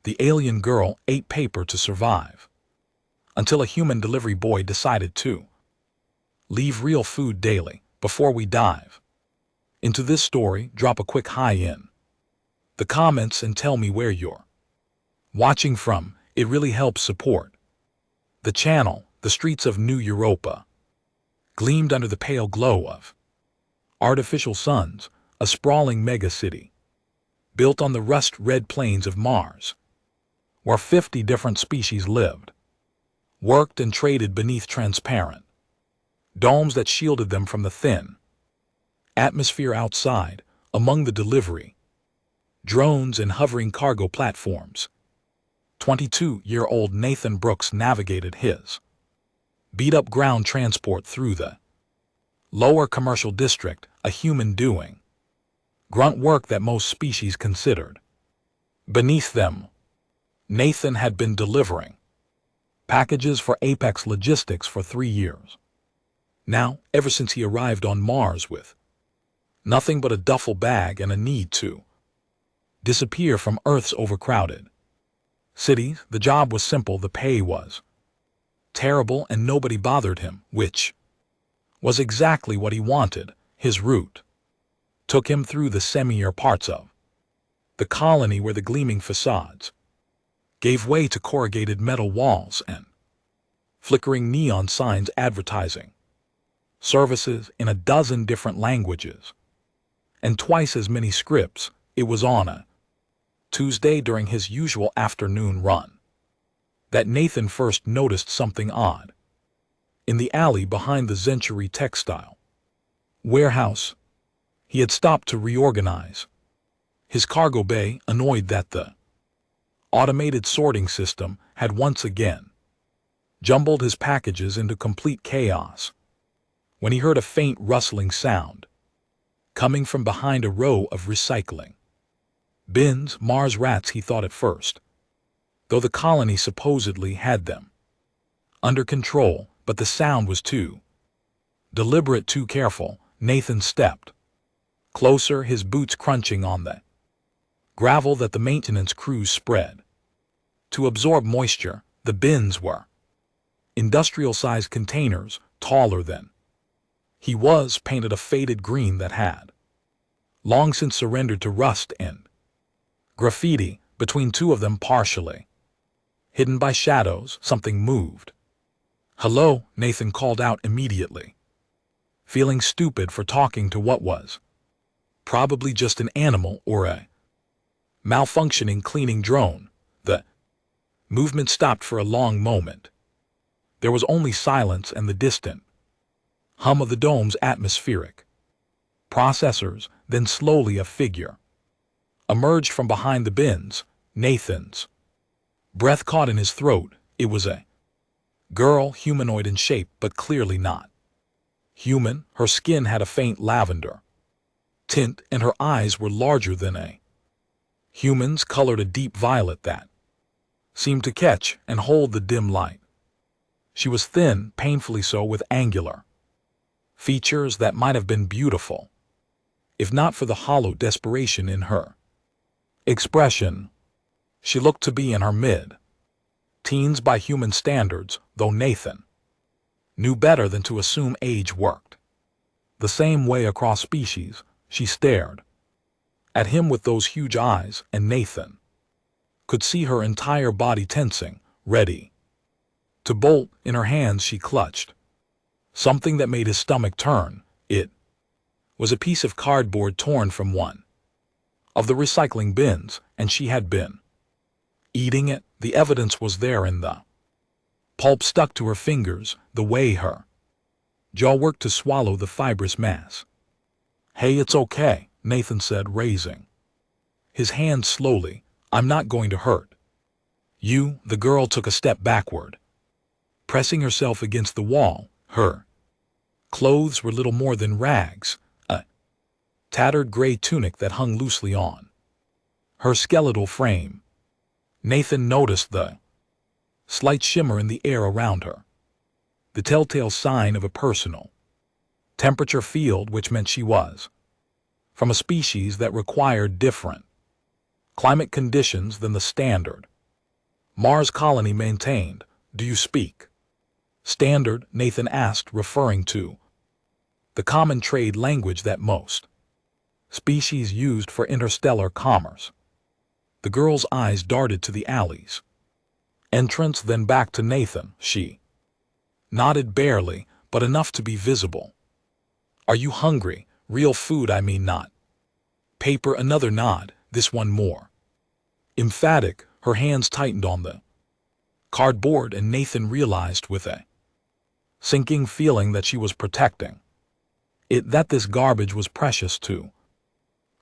The alien girl ate paper to survive, until a human delivery boy decided to leave real food daily. Before we dive into this story, drop a quick hi in the comments and tell me where you're watching from. It really helps support the channel. The streets of New Europa gleamed under the pale glow of artificial suns, a sprawling megacity built on the rust-red plains of Mars, where 50 different species lived, worked and traded beneath transparent domes that shielded them from the thin atmosphere outside. Among the delivery drones and hovering cargo platforms, 22-year-old Nathan Brooks navigated his beat-up ground transport through the lower commercial district, a human doing grunt work that most species considered beneath them. Nathan had been delivering packages for Apex Logistics for 3 years now, ever since he arrived on Mars with nothing but a duffel bag and a need to disappear from Earth's overcrowded cities. The job was simple, the pay was terrible, and nobody bothered him, which was exactly what he wanted. His route took him through the semi-air parts of the colony where the gleaming facades gave way to corrugated metal walls and flickering neon signs advertising services in a dozen different languages and twice as many scripts. It was on a Tuesday during his usual afternoon run that Nathan first noticed something odd. In the alley behind the Century Textile warehouse, he had stopped to reorganize his cargo bay, annoyed that the automated sorting system had once again jumbled his packages into complete chaos, when he heard a faint rustling sound coming from behind a row of recycling bins. Mars rats, he thought at first, though the colony supposedly had them under control, but the sound was too deliberate, too careful. Nathan stepped closer, his boots crunching on the gravel that the maintenance crews spread to absorb moisture. The bins were industrial-sized containers, taller than he was, painted a faded green that had long since surrendered to rust and graffiti. Between two of them, partially hidden by shadows, something moved. "Hello," Nathan called out immediately, feeling stupid for talking to what was probably just an animal or a malfunctioning cleaning drone. The movement stopped for a long moment. There was only silence and the distant hum of the dome's atmospheric processors. Then slowly a figure emerged from behind the bins. Nathan's breath caught in his throat. It was a girl, humanoid in shape, but clearly not human. Her skin had a faint lavender tint, and her eyes were larger than a human's, colored a deep violet that seemed to catch and hold the dim light. She was thin, painfully so, with angular features that might have been beautiful if not for the hollow desperation in her expression. She looked to be in her mid-teens by human standards, though Nathan knew better than to assume age worked the same way across species. She stared at him with those huge eyes, and Nathan could see her entire body tensing, ready to bolt. In her hands she clutched something that made his stomach turn. It was a piece of cardboard torn from one of the recycling bins, and she had been eating it. The evidence was there in the pulp stuck to her fingers, the way her jaw worked to swallow the fibrous mass. "Hey, it's okay," Nathan said, raising his hand slowly. "I'm not going to hurt you." The girl took a step backward, pressing herself against the wall. Her clothes were little more than rags, a tattered gray tunic that hung loosely on her skeletal frame. Nathan noticed the slight shimmer in the air around her, the telltale sign of a personal temperature field, which meant she was from a species that required different Climate conditions than the standard. Mars colony maintained. Do you speak standard? Nathan asked, referring to the common trade language that most species used for interstellar commerce. The girl's eyes darted to the alley's entrance, then back to Nathan. She nodded barely, but enough to be visible. Are you hungry? Real food, I mean, not paper. Another nod, this one more emphatic. Her hands tightened on the cardboard, and Nathan realized with a sinking feeling that she was protecting it, that this garbage was precious to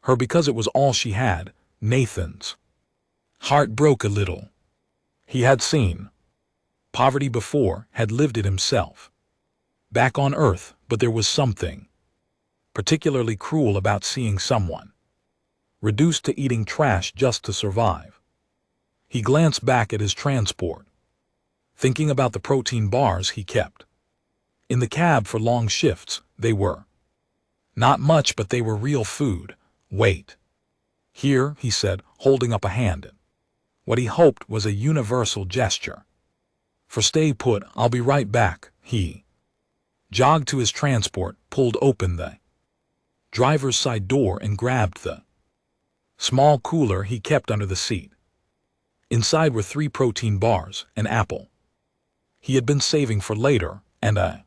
her because it was all she had. Nathan's heart broke a little. He had seen poverty before, had lived it himself back on Earth, but there was something particularly cruel about seeing someone reduced to eating trash just to survive. He glanced back at his transport, thinking about the protein bars he kept in the cab for long shifts. They were not much, but they were real food. Wait. Here, he said, holding up a hand. What he hoped was a universal gesture for stay put. I'll be right back. He jogged to his transport, pulled open the driver's side door, and grabbed the small cooler he kept under the seat. Inside were 3 protein bars, an apple he had been saving for later, and a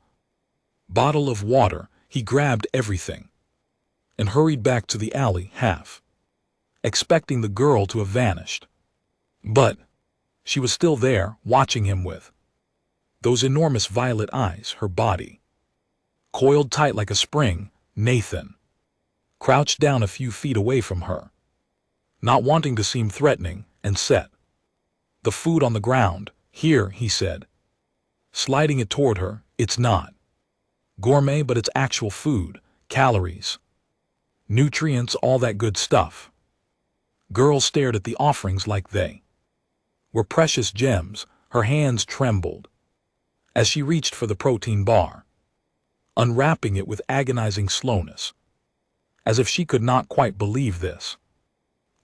bottle of water. He grabbed everything and hurried back to the alley, half expecting the girl to have vanished. But she was still there, watching him with those enormous violet eyes, her body coiled tight like a spring. Nathan crouched down a few feet away from her, not wanting to seem threatening, and set the food on the ground. Here, he said, sliding it toward her. It's not gourmet, but it's actual food, calories, nutrients, all that good stuff. Girl stared at the offerings like they were precious gems. Her hands trembled as she reached for the protein bar, unwrapping it with agonizing slowness, as if she could not quite believe this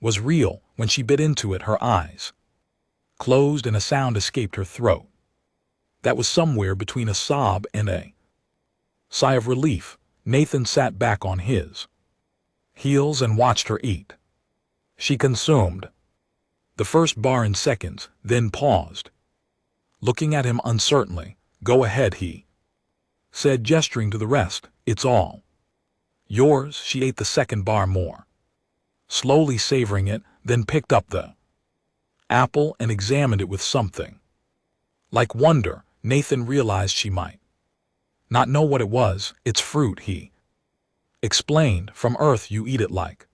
was real. When she bit into it, her eyes closed and a sound escaped her throat that was somewhere between a sob and a sigh of relief. Nathan sat back on his heels and watched her eat. She consumed the first bar in seconds, then paused, looking at him uncertainly. Go ahead, he said, gesturing to the rest. It's all yours. She ate the second bar more slowly, savoring it, then picked up the apple and examined it with something like wonder. Nathan realized she might not know what it was. It's fruit, he explained. From Earth, you eat it like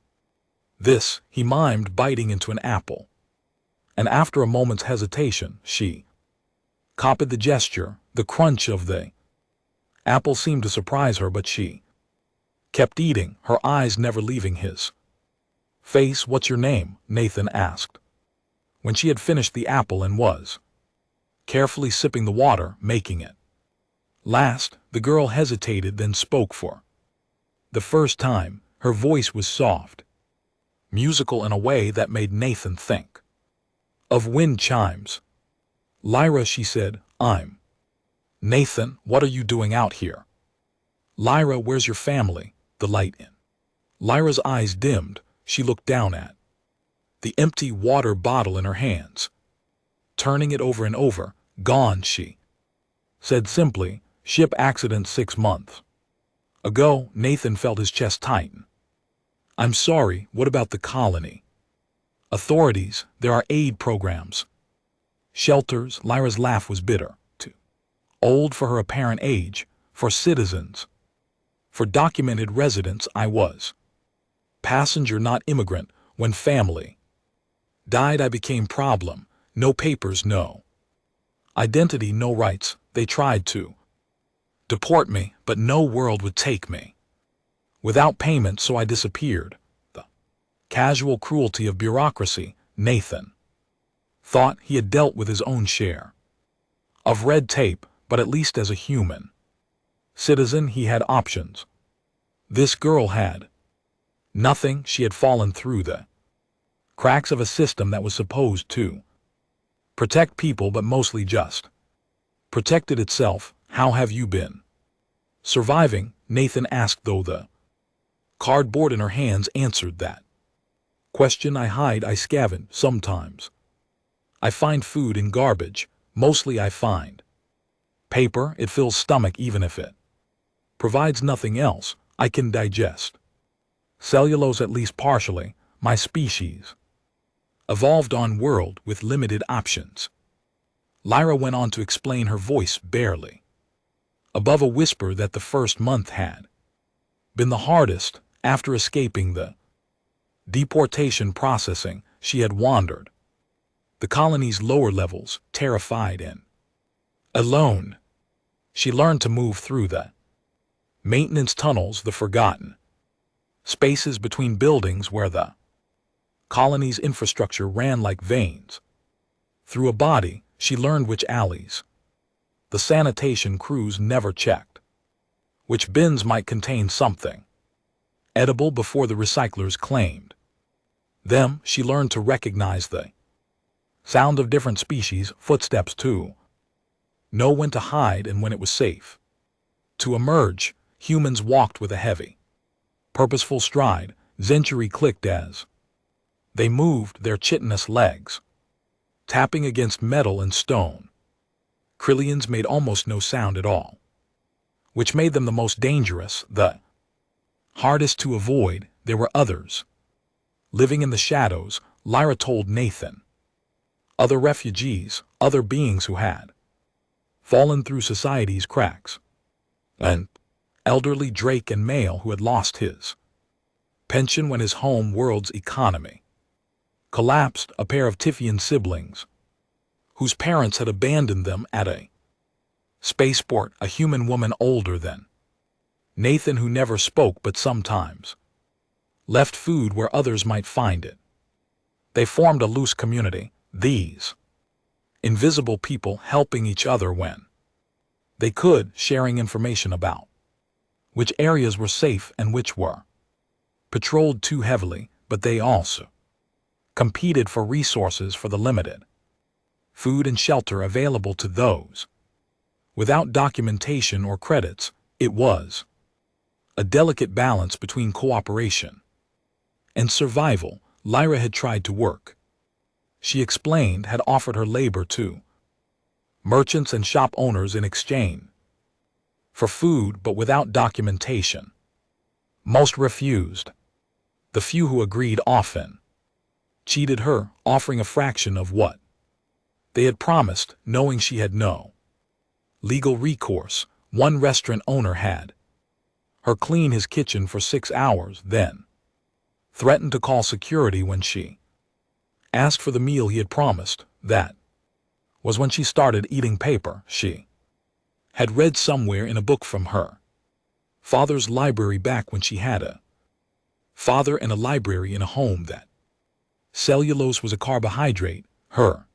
this, he mimed, biting into an apple. And after a moment's hesitation, she copied the gesture. The crunch of the apple seemed to surprise her, but she kept eating, her eyes never leaving his face. What's your name? Nathan asked, when she had finished the apple and was carefully sipping the water, making it last. The girl hesitated, then spoke for the first time. Her voice was soft, musical in a way that made Nathan think of wind chimes. Lyra, she said. I'm Nathan. What are you doing out here? Lyra, where's your family? The light in Lyra's eyes dimmed. She looked down at the empty water bottle in her hands, turning it over and over. Gone, she said simply. Ship accident 6 months ago. Nathan felt his chest tighten. I'm sorry. What about the colony authorities? There are aid programs, shelters. Lyra's laugh was bitter. Too old for her apparent age, for citizens, for documented residents. I was passenger, not immigrant. When family died, I became problem. No papers, no identity, no rights. They tried to deport me, but no world would take me without payment, so I disappeared. The casual cruelty of bureaucracy. Nathan thought he had dealt with his own share of red tape, but at least as a human citizen he had options. This girl had nothing. She had fallen through the Cracks of a system that was supposed to protect people but mostly just protected itself. How have you been? Surviving, Nathan asked, though the cardboard in her hands answered that question. I hide, I scavenge, sometimes. I find food in garbage, mostly I find paper. It fills stomach even if it provides nothing else I can digest. Cellulose, at least partially. My species evolved on world with limited options. Lyra went on to explain, her voice barely above a whisper, that the first month had been the hardest. After escaping the deportation processing, she had wandered the colony's lower levels, terrified and alone. She learned to move through the maintenance tunnels, the forgotten spaces between buildings where the colony's infrastructure ran like veins through a body. She learned which alleys the sanitation crews never checked, which bins might contain something edible before the recyclers claimed them. She learned to recognize the sound of different species' footsteps, to know when to hide and when it was safe to emerge. Humans walked with a heavy, purposeful stride. Century clicked as they moved, their chitinous legs tapping against metal and stone. Krillians made almost no sound at all, which made them the most dangerous, the hardest to avoid. There were others living in the shadows, Lyra told Nathan. Other refugees, other beings who had fallen through society's cracks. An elderly Drake and male who had lost his pension when his home world's economy collapsed. A pair of Tifian siblings whose parents had abandoned them at a spaceport. A human woman older than Nathan who never spoke but sometimes left food where others might find it. They formed a loose community, these invisible people helping each other when they could, sharing information about which areas were safe and which were patrolled too heavily. But they also competed for resources, for the limited food and shelter available to those without documentation or credits. It was a delicate balance between cooperation and survival. Lyra had tried to work, she explained, had offered her labor to merchants and shop owners in exchange for food, but without documentation. Most refused. The few who agreed often cheated her, offering a fraction of what they had promised, knowing she had no legal recourse. One restaurant owner had her clean his kitchen for 6 hours, then threatened to call security when she asked for the meal he had promised. That was when she started eating paper she had read somewhere in a book from her father's library back when she had a father and a library in a home. That cellulose was a carbohydrate. Her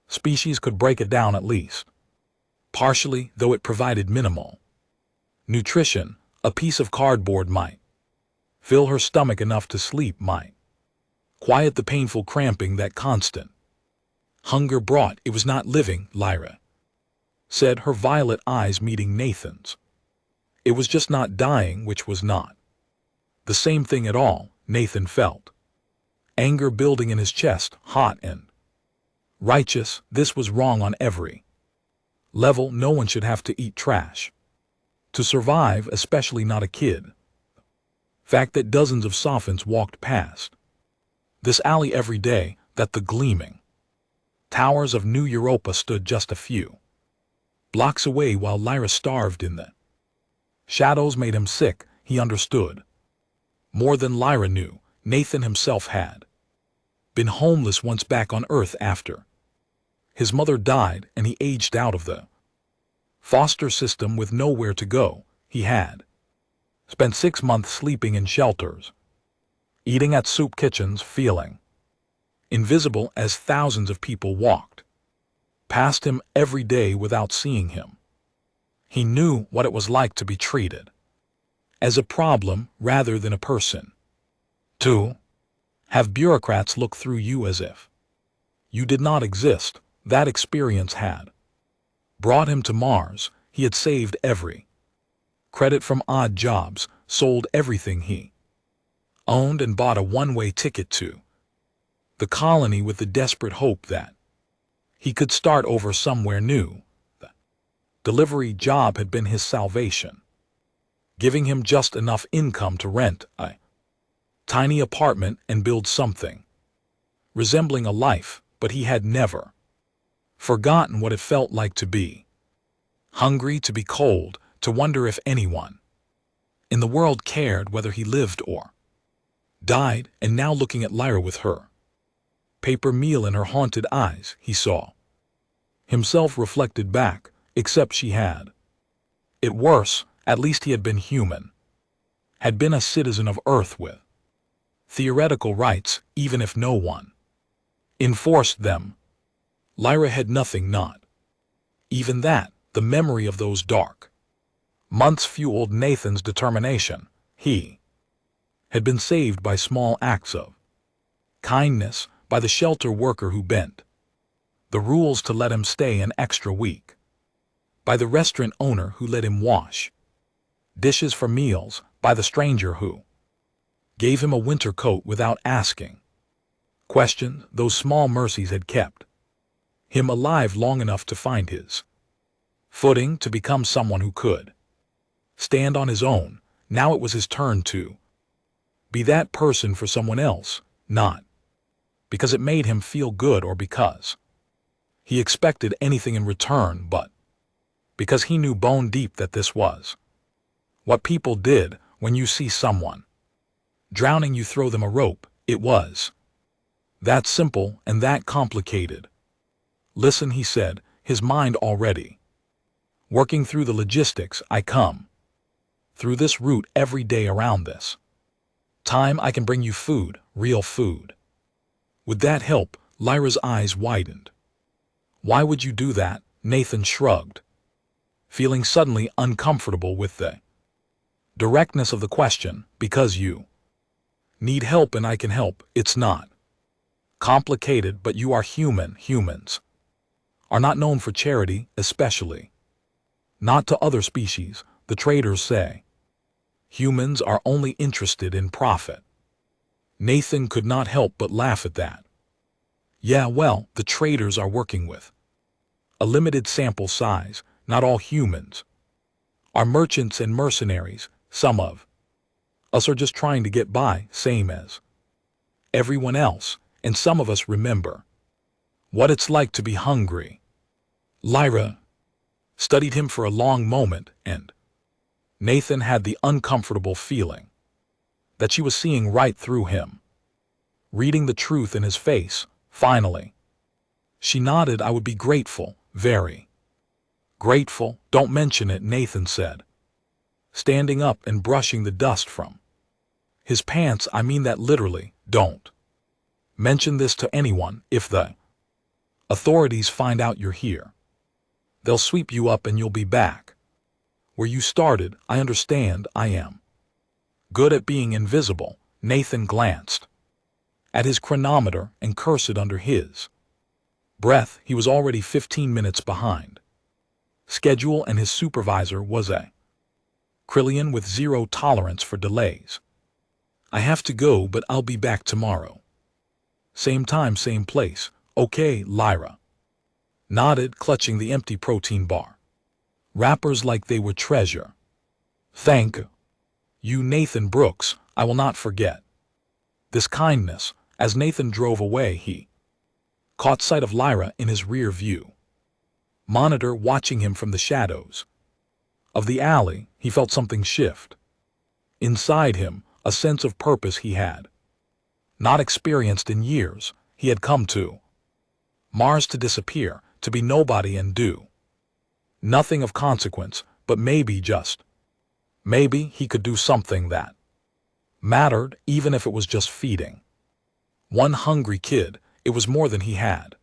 species could break it down at least partially, though it provided minimal nutrition. A piece of cardboard might fill her stomach enough to sleep, might quiet the painful cramping that constant hunger brought. It was not living, Lyra said, her violet eyes meeting Nathan's. It was just not dying, which was not the same thing at all. Nathan felt anger building in his chest, hot and righteous. This was wrong on every level. No one should have to eat trash to survive, especially not a kid. Fact that dozens of sophons walked past this alley every day, that the gleaming towers of New Europa stood just a few blocks away while Lyra starved in the shadows, made him sick. He understood more than Lyra knew. Nathan himself had been homeless once back on Earth after his mother died, and he aged out of the foster system with nowhere to go. He had spent 6 months sleeping in shelters, eating at soup kitchens, feeling invisible as thousands of people walked past him every day without seeing him. He knew what it was like to be treated as a problem rather than a person. 2. Have bureaucrats look through you as if you did not exist. That experience had brought him to Mars. He had saved every credit from odd jobs, sold everything he owned, and bought a one-way ticket to the colony with the desperate hope that he could start over somewhere new. The delivery job had been his salvation, giving him just enough income to rent a tiny apartment and build something resembling a life, but he had never forgotten what it felt like to be hungry, to be cold, to wonder if anyone in the world cared whether he lived or died. And now, looking at Lyra with her paper meal in her haunted eyes, he saw himself reflected back, except she had it worse. At least he had been human, had been a citizen of Earth with theoretical rights, even if no one enforced them. Lyra had nothing, not even that. The memory of those dark months fueled Nathan's determination. He had been saved by small acts of kindness, by the shelter worker who bent the rules to let him stay an extra week, by the restaurant owner who let him wash dishes for meals, by the stranger who gave him a winter coat without asking questions. Those small mercies had kept him alive long enough to find his footing, to become someone who could stand on his own. Now it was his turn to be that person for someone else, not because it made him feel good or because he expected anything in return, but because he knew bone deep that this was what people did. When you see someone drowning, you throw them a rope. It was that simple and that complicated. Listen, he said, his mind already working through the logistics. I come through this route every day. Around this time I can bring you food, real food. Would that help? Lyra's eyes widened. Why would you do that? Nathan shrugged, feeling suddenly uncomfortable with the directness of the question. Because you need help and I can help. It's not complicated, but you are human. Humans are not known for charity, especially not to other species. The traders say humans are only interested in profit. Nathan could not help but laugh at that. Yeah, well, the traders are working with a limited sample size. Not all humans are merchants and mercenaries. Some of us are just trying to get by, same as everyone else. And some of us remember what it's like to be hungry. Lyra studied him for a long moment, and Nathan had the uncomfortable feeling that she was seeing right through him, reading the truth in his face. Finally, she nodded. I would be grateful, very grateful. Don't mention it, Nathan said, standing up and brushing the dust from his pants. I mean that literally. Don't mention this to anyone. If the authorities find out you're here, they'll sweep you up and you'll be back where you started. I understand. I am good at being invisible. Nathan glanced at his chronometer and cursed under his breath. He was already 15 minutes behind schedule, and his supervisor was a Krillian with zero tolerance for delays. I have to go, but I'll be back tomorrow. Same time, same place. Okay, Lyra nodded, clutching the empty protein bar wrappers like they were treasure. Thank you, Nathan Brooks. I will not forget this kindness. As Nathan drove away, he caught sight of Lyra in his rear view monitor, watching him from the shadows of the alley. He felt something shift inside him, a sense of purpose he had not experienced in years. He had come to Mars to disappear, to be nobody and do nothing of consequence, but maybe, just maybe, he could do something that mattered, even if it was just feeding one hungry kid. It was more than he had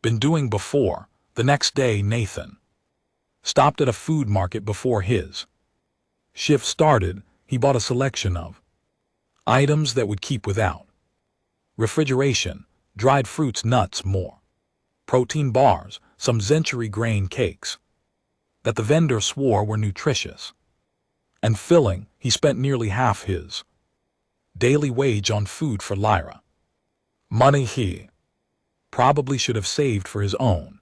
been doing before. The next day, Nathan stopped at a food market before his shift started. He bought a selection of items that would keep without refrigeration, dried fruits, nuts, more. Protein bars, some century grain cakes that the vendor swore were nutritious and filling. He spent nearly half his daily wage on food for Lyra. Money he probably should have saved for his own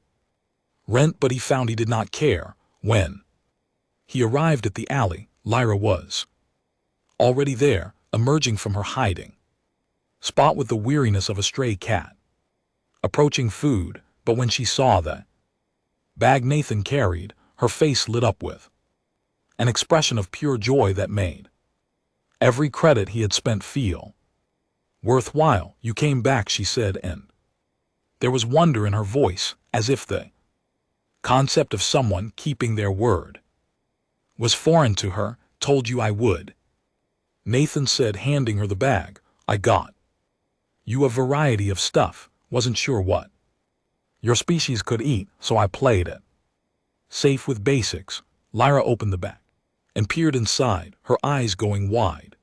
rent, but he found he did not care. When he arrived at the alley, Lyra was already there, emerging from her hiding spot with the weariness of a stray cat approaching food. But when she saw the bag Nathan carried, her face lit up with an expression of pure joy that made every credit he had spent feel worthwhile. "You came back," she said, and there was wonder in her voice, as if the concept of someone keeping their word was foreign to her. "Told you I would," Nathan said, handing her the bag. "I got you a variety of stuff. Wasn't sure what your species could eat, so I played it safe with basics." Lyra opened the bag and peered inside, her eyes going wide.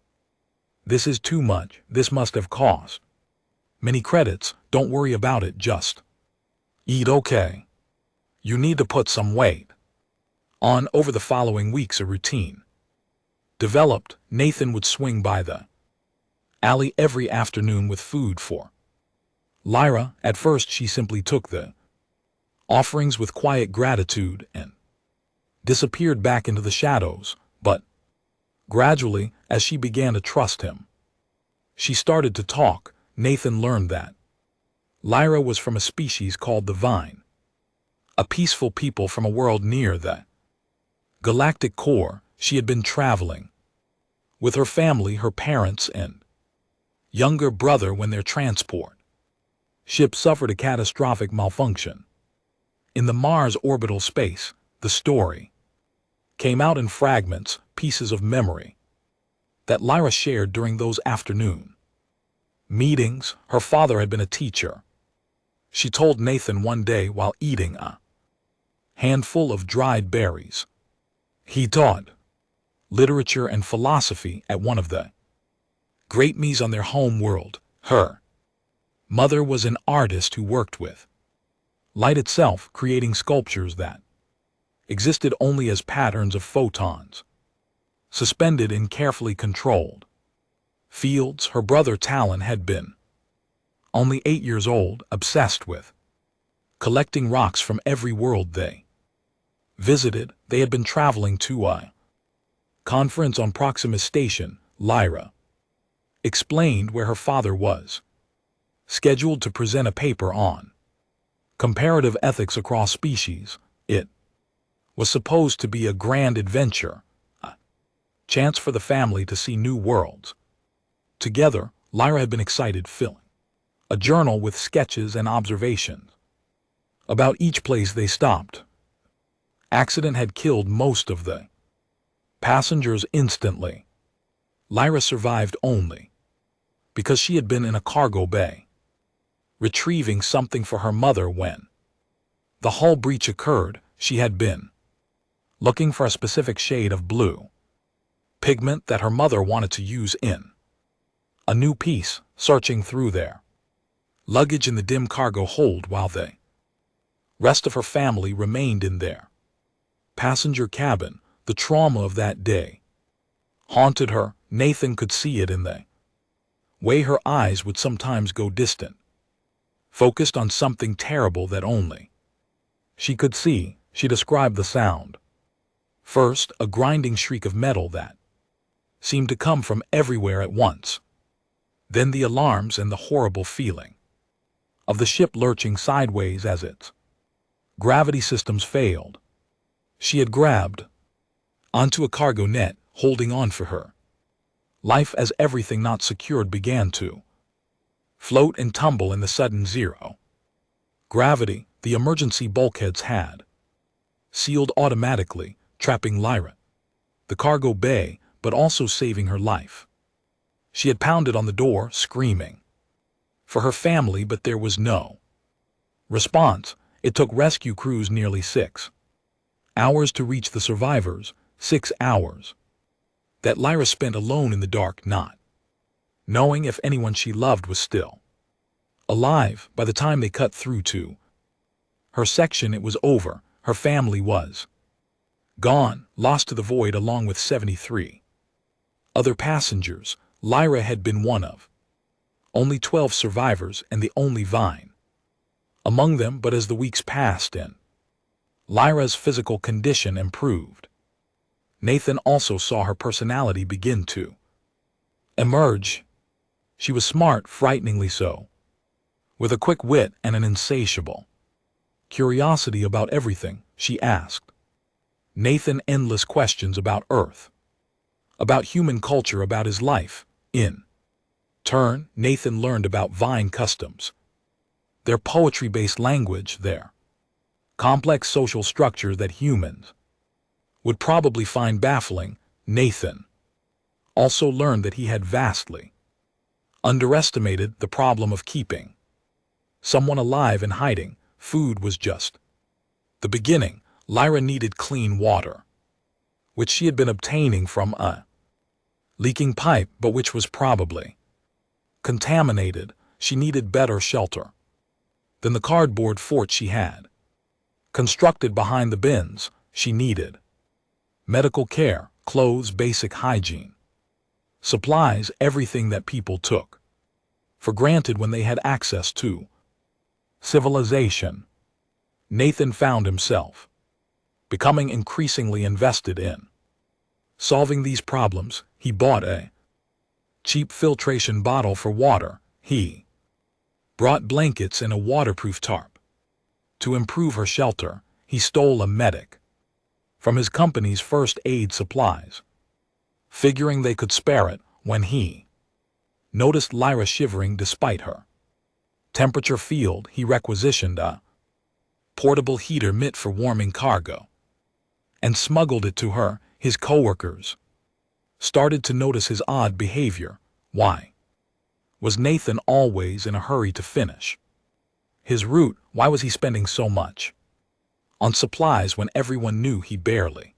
"This is too much. This must have cost many credits." "Don't worry about it, just eat okay. You need to put some weight on." Over the following weeks, a routine developed. Nathan would swing by the alley every afternoon with food for Lyra. At first she simply took the offerings with quiet gratitude and disappeared back into the shadows, but gradually, as she began to trust him, she started to talk. Nathan learned that Lyra was from a species called the Vine, a peaceful people from a world near the galactic core. She had been traveling with her family, her parents, and younger brother when their transport ship suffered a catastrophic malfunction in the Mars orbital space. The story came out in fragments, pieces of memory that Lyra shared during those afternoon meetings. Her father had been a teacher, she told Nathan one day while eating a handful of dried berries. He taught literature and philosophy at one of the great me's on their home world. Her mother was an artist who worked with light itself, creating sculptures that existed only as patterns of photons suspended in carefully controlled fields. Her brother Talon had been only 8 years old, obsessed with collecting rocks from every world they visited. They had been traveling to a conference on Proxima Station. Lyra explained where her father was scheduled to present a paper on comparative ethics across species. It was supposed to be a grand adventure, a chance for the family to see new worlds together. Lyra had been excited, filling a journal with sketches and observations about each place they stopped. Accident had killed most of the passengers instantly. Lyra survived only because she had been in a cargo bay retrieving something for her mother when the hull breach occurred. She had been looking for a specific shade of blue pigment that her mother wanted to use in a new piece, searching through their luggage in the dim cargo hold while the rest of her family remained in their passenger cabin. The trauma of that day haunted her. Nathan could see it in the way her eyes would sometimes go distant, focused on something terrible that only she could see. She described the sound. First, a grinding shriek of metal that seemed to come from everywhere at once. Then the alarms and the horrible feeling of the ship lurching sideways as its gravity systems failed. She had grabbed onto a cargo net, holding on for her life as everything not secured began to float and tumble in the sudden zero gravity. The emergency bulkheads had sealed automatically, trapping Lyra, the cargo bay, but also saving her life. She had pounded on the door, screaming for her family, but there was no response. It took rescue crews nearly 6 hours to reach the survivors, 6 hours that Lyra spent alone in the dark, not knowing if anyone she loved was still Alive by the time they cut through to her section. It was over. Her family was gone, lost to the void along with 73 other passengers. Lyra had been one of only 12 survivors and the only Vine among them. But as the weeks passed and Lyra's physical condition improved, Nathan also saw her personality begin to emerge. She was smart, frighteningly so, with a quick wit and an insatiable curiosity about everything. She asked Nathan endless questions about Earth, about human culture, about his life. In turn, Nathan learned about Vine customs, their poetry-based language, their complex social structure that humans would probably find baffling. Nathan also learned that he had vastly underestimated the problem of keeping someone alive and hiding food was just the beginning. Lyra needed clean water, which she had been obtaining from a leaking pipe, but which was probably contaminated. She needed better shelter than the cardboard fort she had constructed behind the bins. She needed medical care, clothes, basic hygiene, supplies, everything that people took for granted when they had access to civilization. Nathan found himself becoming increasingly invested in solving these problems. He bought a cheap filtration bottle for water. He brought blankets and a waterproof tarp to improve her shelter. He stole a medic from his company's first aid supplies, figuring they could spare it. When he noticed Lyra shivering despite her temperature field, he requisitioned a portable heater mitt for warming cargo and smuggled it to her. His coworkers started to notice his odd behavior. Why was Nathan always in a hurry to finish his route? Why was he spending so much on supplies when everyone knew he barely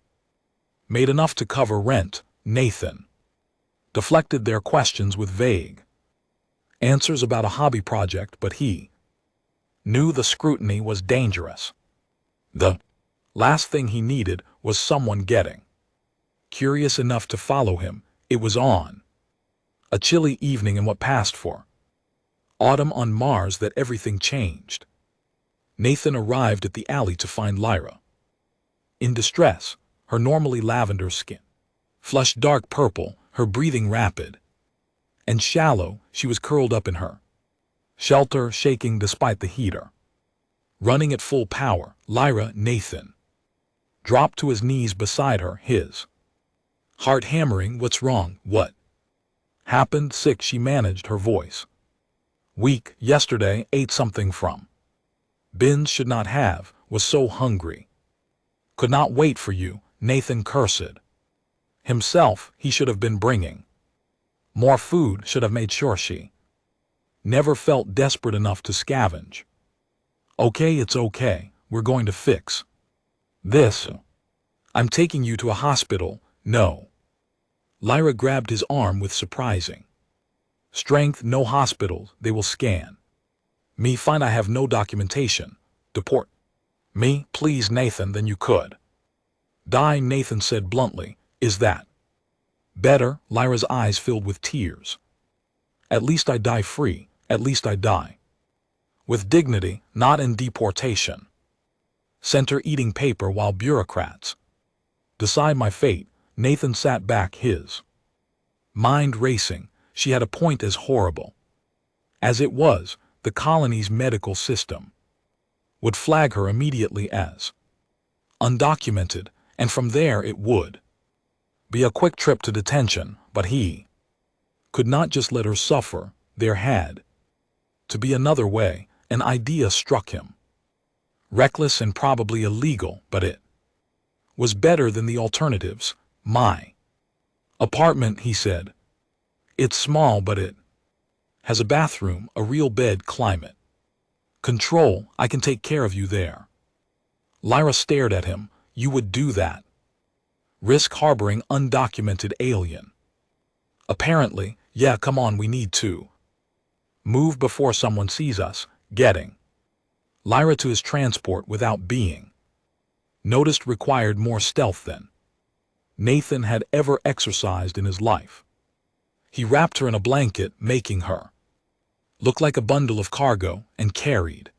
made enough to cover rent? Nathan deflected their questions with vague answers about a hobby project, but he knew the scrutiny was dangerous. The last thing he needed was someone getting curious enough to follow him. It was on a chilly evening in what passed for autumn on Mars that everything changed. Nathan arrived at the alley to find Lyra in distress, her normally lavender skin flushed dark purple, her breathing rapid and shallow. She was curled up in her shelter, shaking despite the heater running at full power. Lyra, Nathan dropped to his knees beside her, his heart hammering. What's wrong? What happened? Sick, she managed, her voice weak. Yesterday, ate something from bins, should not have, was so hungry. Could not wait for you. Nathan cursed himself. He should have been bringing more food, should have made sure she never felt desperate enough to scavenge. Okay, it's okay. We're going to fix this. I'm taking you to a hospital. No. Lyra grabbed his arm with surprising strength. No hospital. They will scan me. Fine, I have no documentation. Deport me, please, Nathan. Then you could die, Nathan said bluntly. Is that better? Lyra's eyes filled with tears. At least I die free. At least I die with dignity, not in deportation center eating paper while bureaucrats decide my fate. Nathan sat back, his mind racing. She had a point. As horrible as it was, the colony's medical system would flag her immediately as undocumented, and from there it would be a quick trip to detention. But he could not just let her suffer. There had to be another way. An idea struck him. Reckless and probably illegal, but it was better than the alternatives. My apartment, he said. It's small, but it has a bathroom, a real bed, climate control. I can take care of you there. Lyra stared at him. You would do that? Risk harboring undocumented alien? Apparently, yeah, come on, we need to Move before someone sees us. Getting Lyra to his transport without being noticed required more stealth than Nathan had ever exercised in his life. He wrapped her in a blanket, making her look like a bundle of cargo, and carried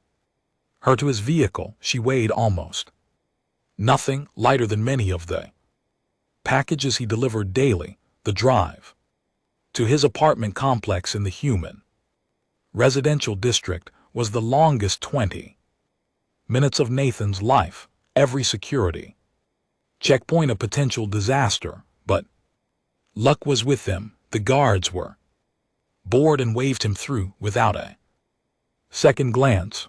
her to his vehicle. She weighed almost nothing, lighter than many of the packages he delivered daily. The drive to his apartment complex in the human residential district was the longest 20 minutes of Nathan's life. Every security checkpoint a potential disaster, but luck was with them. The guards were bored and waved him through without a second glance.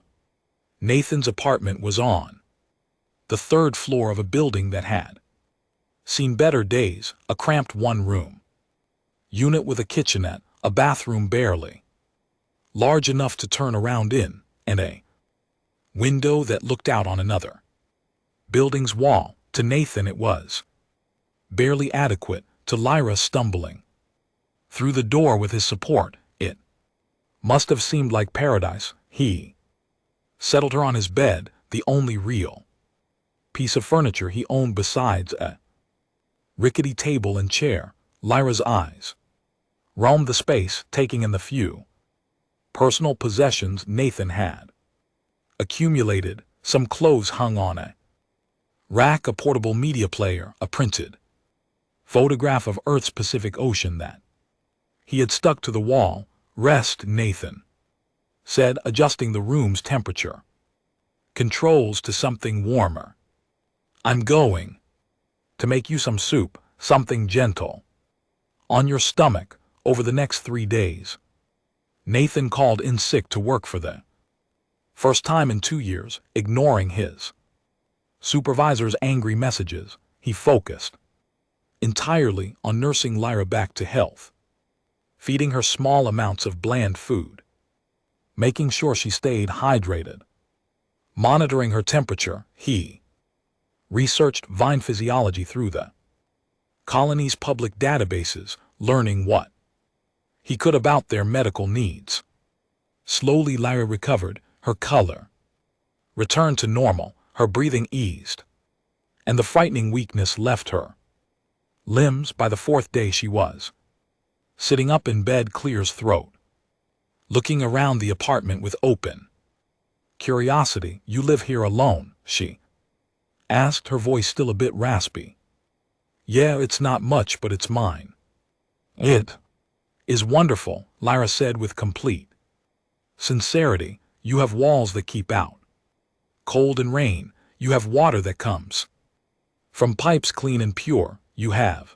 Nathan's apartment was on the third floor of a building that had seen better days, a cramped one-room unit with a kitchenette, a bathroom barely large enough to turn around in, and a window that looked out on another building's wall. To Nathan it was barely adequate. To Lyra, stumbling through the door with his support, it must have seemed like paradise. He settled her on his bed, the only real piece of furniture he owned besides a rickety table and chair. Lyra's eyes roamed the space, taking in the few personal possessions Nathan had accumulated. Some clothes hung on a rack, a portable media player, a printed photograph of Earth's Pacific Ocean that he had stuck to the wall. Rest, Nathan said, adjusting the room's temperature controls to something warmer. I'm going to make you some soup, something gentle on your stomach over the next 3 days. Nathan called in sick to work for the first time in 2 years. Ignoring his supervisor's angry messages, he focused entirely on nursing Lyra back to health, feeding her small amounts of bland food, making sure she stayed hydrated, monitoring her temperature. He researched vine physiology through the colony's public databases, learning what he could about their medical needs. Slowly Lyra recovered. Her color returned to normal, her breathing eased, and the frightening weakness left her limbs. By the 4th day she was sitting up in bed, clear's throat, looking around the apartment with open curiosity. You live here alone? She asked, her voice still a bit raspy. Yeah, it's not much, but it's mine. It is wonderful, Lyra said with complete sincerity. You have walls that keep out cold and rain. You have water that comes from pipes clean and pure. You have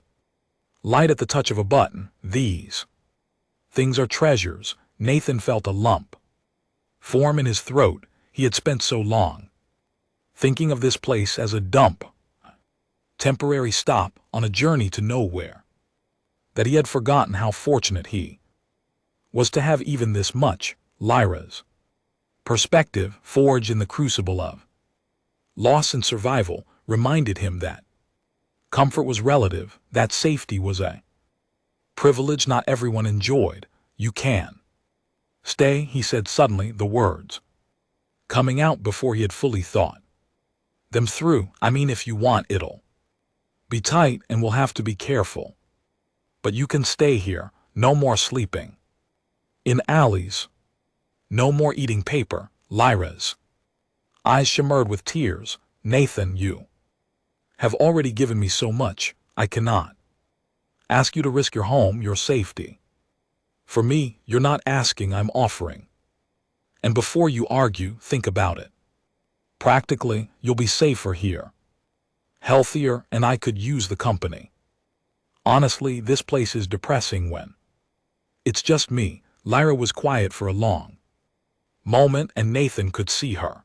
light at the touch of a button. These things are treasures. Nathan felt a lump form in his throat. He had spent so long thinking of this place as a dump, temporary stop on a journey to nowhere, that he had forgotten how fortunate he was to have even this much. Lyra's perspective, forged in the crucible of loss and survival, reminded him that comfort was relative, that safety was a privilege not everyone enjoyed. You can stay, he said suddenly, the words coming out before he had fully thought them through. I mean, if you want, it'll be tight and we'll have to be careful. But you can stay here. No more sleeping in alleys. No more eating paper. Lyra's eyes shimmered with tears. Nathan, you have already given me so much. I cannot ask you to risk your home, your safety. For me, you're not asking, I'm offering. And before you argue, think about it. Practically, you'll be safer here, healthier, and I could use the company. Honestly, this place is depressing when it's just me. Lyra was quiet for a long moment, and Nathan could see her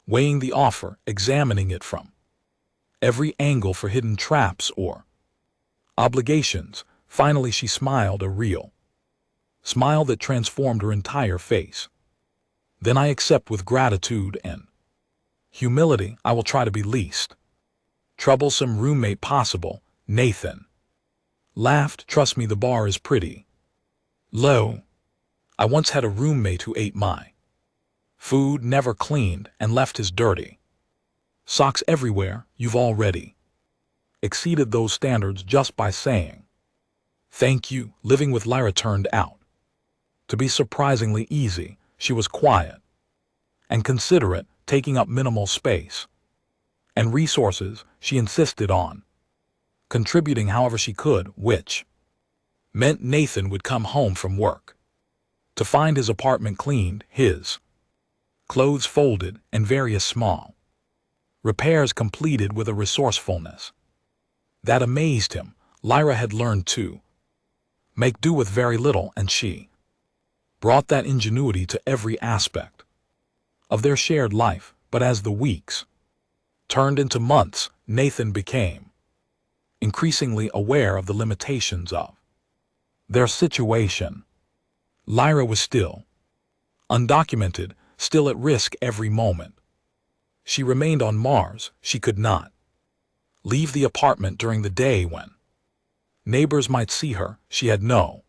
weighing the offer, examining it from every angle for hidden traps or obligations. Finally, she smiled, a real smile that transformed her entire face. Then I accept with gratitude and humility. I will try to be least troublesome roommate possible. Nathan laughed. Trust me, the bar is pretty low. I once had a roommate who ate my food, never cleaned, and left his dirty socks everywhere. You've already exceeded those standards just by saying thank you. Living with Lyra turned out to be surprisingly easy. She was quiet and considerate, taking up minimal space and resources. She insisted on contributing however she could, which meant Nathan would come home from work to find his apartment cleaned, his clothes folded, and various small repairs completed with a resourcefulness that amazed him. Lyra had learned to make do with very little, and she brought that ingenuity to every aspect of their shared life. But as the weeks turned into months, Nathan became increasingly aware of the limitations of their situation. Lyra was still undocumented, still at risk every moment. She remained on Mars. She could not leave the apartment during the day when neighbors might see her. She had no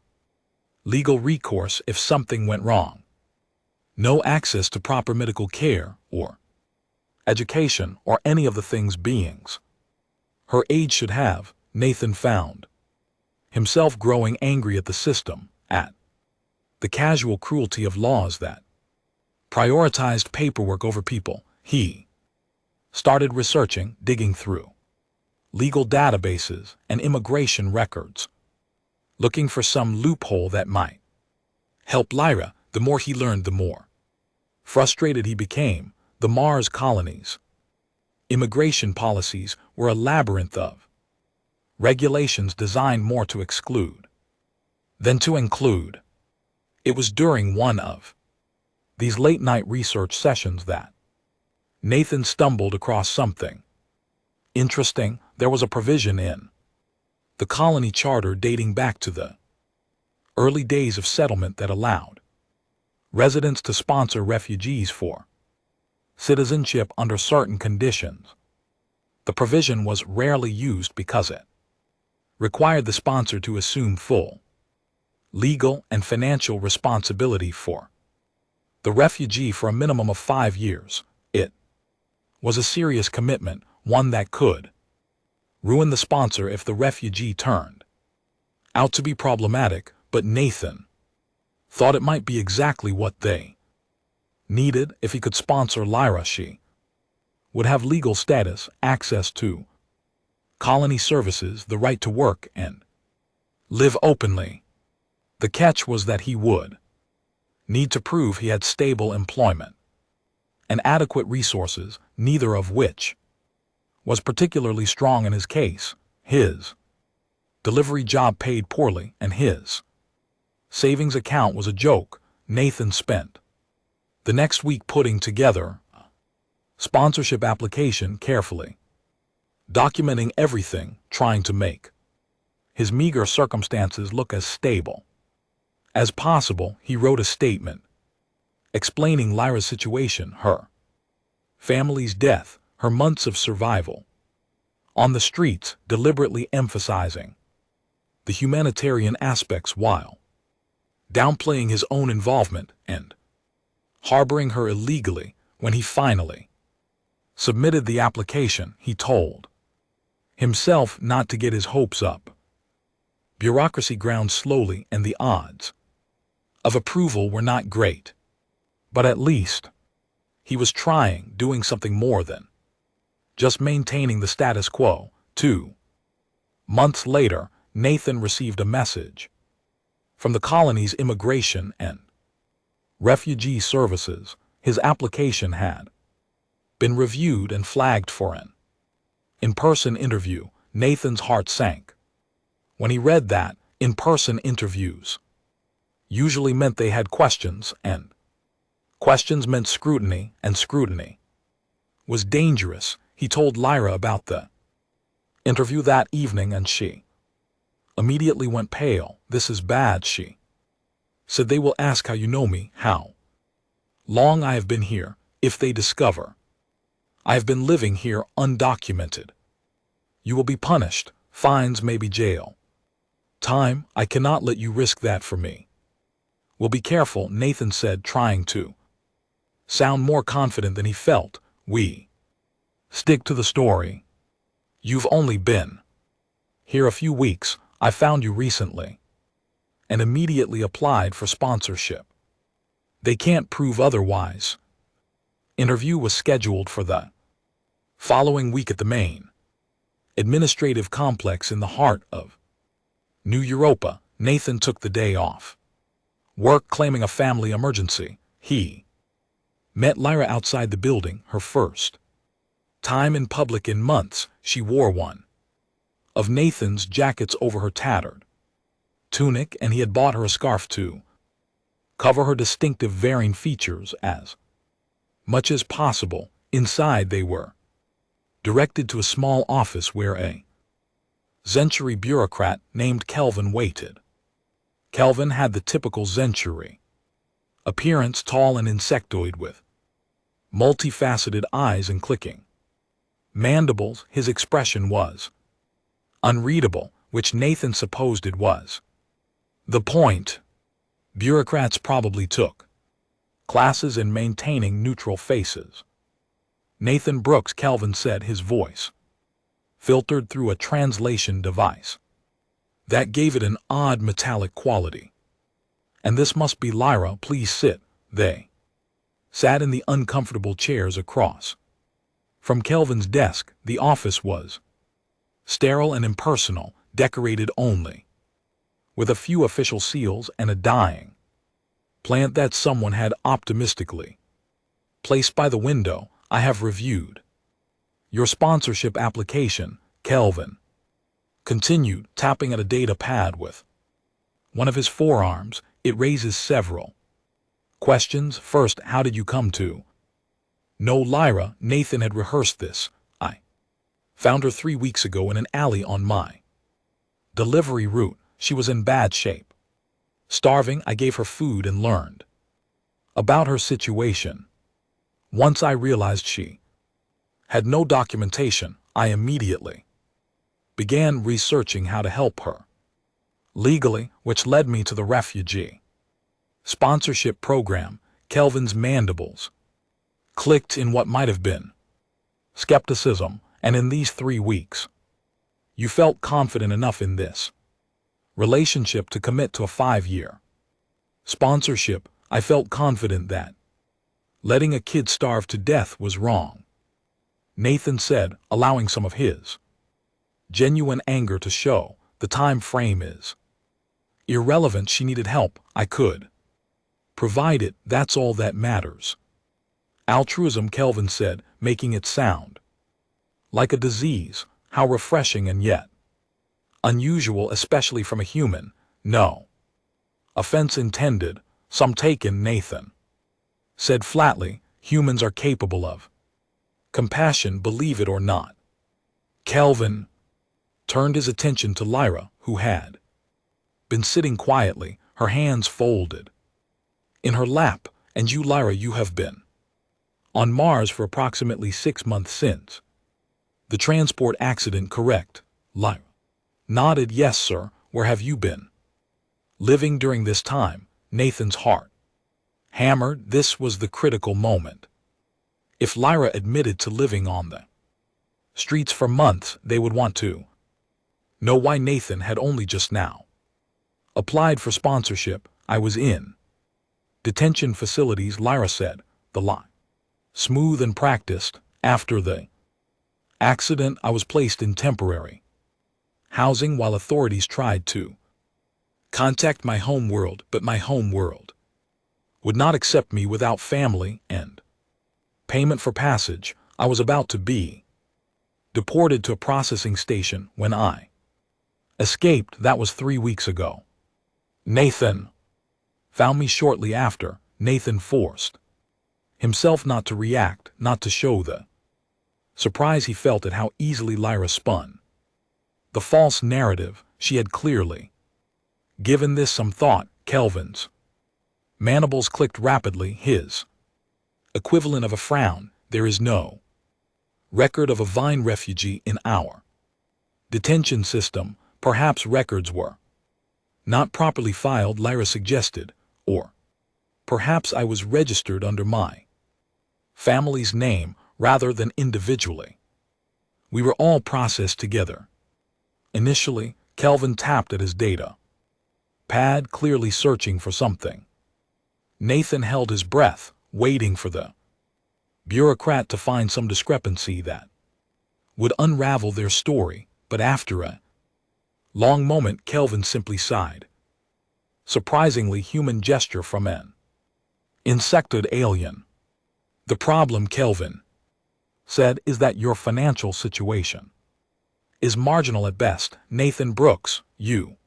legal recourse if something went wrong, no access to proper medical care or education or any of the things beings her age should have. Nathan found himself growing angry at the system, at the casual cruelty of laws that prioritized paperwork over people. He started researching, digging through legal databases and immigration records, looking for some loophole that might help Lyra. The more he learned, the more frustrated he became. The Mars colony's immigration policies were a labyrinth of regulations designed more to exclude than to include. It was during one of these late-night research sessions that Nathan stumbled across something interesting. There was a provision in the colony charter dating back to the early days of settlement that allowed residents to sponsor refugees for citizenship under certain conditions. The provision was rarely used because it required the sponsor to assume full legal and financial responsibility for the refugee for a minimum of 5 years. It was a serious commitment, one that could ruin the sponsor if the refugee turned out to be problematic. But Nathan thought it might be exactly what they needed. If he could sponsor Lyra, she would have legal status, access to colony services, the right to work and live openly. The catch was that he would need to prove he had stable employment and adequate resources, neither of which was particularly strong in his case. His delivery job paid poorly, and his savings account was a joke. Nathan spent the next week putting together a sponsorship application, carefully documenting everything, trying to make his meager circumstances look as stable as possible. He wrote a statement explaining Lyra's situation, her family's death, her months of survival on the streets, deliberately emphasizing the humanitarian aspects while downplaying his own involvement and harboring her illegally. When he finally submitted the application, he told himself not to get his hopes up. Bureaucracy ground slowly, and the odds of approval were not great. But at least he was trying, doing something more than just maintaining the status quo. 2 months later, Nathan received a message from the colony's immigration and refugee services. His application had been reviewed and flagged for an in-person interview. Nathan's heart sank when he read that in-person interviews usually meant they had questions, and questions meant scrutiny, and scrutiny was dangerous. He told Lyra about the interview that evening, and she immediately went pale. "This is bad," she said. "They will ask how you know me, how long I have been here. If they discover I have been living here undocumented, you will be punished, fines, maybe jail time. I cannot let you risk that for me." We'll be careful, Nathan said, trying to sound more confident than he felt. We stick to the story. You've only been here a few weeks. I found you recently and immediately applied for sponsorship. They can't prove otherwise. Interview was scheduled for the following week at the main administrative complex in the heart of New Europa. Nathan took the day off work, claiming a family emergency. He met Lyra outside the building, her first time in public in months. She wore one of Nathan's jackets over her tattered tunic, and he had bought her a scarf to cover her distinctive varying features as much as possible. Inside they were directed to a small office where a Century bureaucrat named Kelvin waited. Kelvin had the typical Century appearance, tall and insectoid with multifaceted eyes and clicking mandibles. His expression was unreadable, which Nathan supposed it was the point. Bureaucrats probably took classes in maintaining neutral faces. Nathan Brooks, Kelvin said, his voice filtered through a translation device that gave it an odd metallic quality. And this must be Lyra. Please sit. They sat in the uncomfortable chairs across from Kelvin's desk. The office was sterile and impersonal, decorated only with a few official seals and a dying plant that someone had optimistically placed by the window. I have reviewed your sponsorship application, Kelvin continued, tapping at a data pad with one of his forearms. It raises several questions. First, how did you come to know Lyra? Nathan had rehearsed this. I found her 3 weeks ago in an alley on my delivery route. She was in bad shape, starving. I gave her food and learned about her situation. Once I realized she had no documentation, I immediately began researching how to help her legally, which led me to the refugee sponsorship program. Kelvin's mandibles clicked in what might have been skepticism. And in these 3 weeks, you felt confident enough in this relationship to commit to a 5-year sponsorship. I felt confident that letting a kid starve to death was wrong, Nathan said, allowing some of his genuine anger to show. The time frame is irrelevant. She needed help. I could provide it. That's all that matters. Altruism, Kelvin said, making it sound like a disease. How refreshing and yet unusual, especially from a human. No offense intended. Some taken, Nathan said flatly. Humans are capable of compassion, believe it or not. Kelvin turned his attention to Lyra, who had been sitting quietly, her hands folded in her lap. And you, Lyra, you have been on Mars for approximately 6 months since the transport accident, correct? Lyra nodded. Yes, sir. Where have you been living during this time? Nathan's heart hammered. This was the critical moment. If Lyra admitted to living on the streets for months, they would want to know why Nathan had only just now applied for sponsorship. I was in detention facilities, Lyra said, the line smooth and practiced. After the accident, I was placed in temporary housing while authorities tried to contact my home world, but my home world would not accept me without family and payment for passage. I was about to be deported to a processing station when I escaped. That was 3 weeks ago. Nathan found me shortly after. Nathan forced himself not to react, not to show the surprise he felt at how easily Lyra spun the false narrative. She had clearly given this some thought. Kelvin's mandibles clicked rapidly, his equivalent of a frown. There is no record of a Vine refugee in our detention system. Perhaps records were not properly filed, Lyra suggested, or perhaps I was registered under my family's name rather than individually. We were all processed together. Initially, Kelvin tapped at his data pad, clearly searching for something. Nathan held his breath, waiting for the bureaucrat to find some discrepancy that would unravel their story, but after a long moment, Kelvin simply sighed. Surprisingly human gesture from an insectoid alien. The problem, Kelvin said, is that your financial situation is marginal at best. Nathan Brooks, you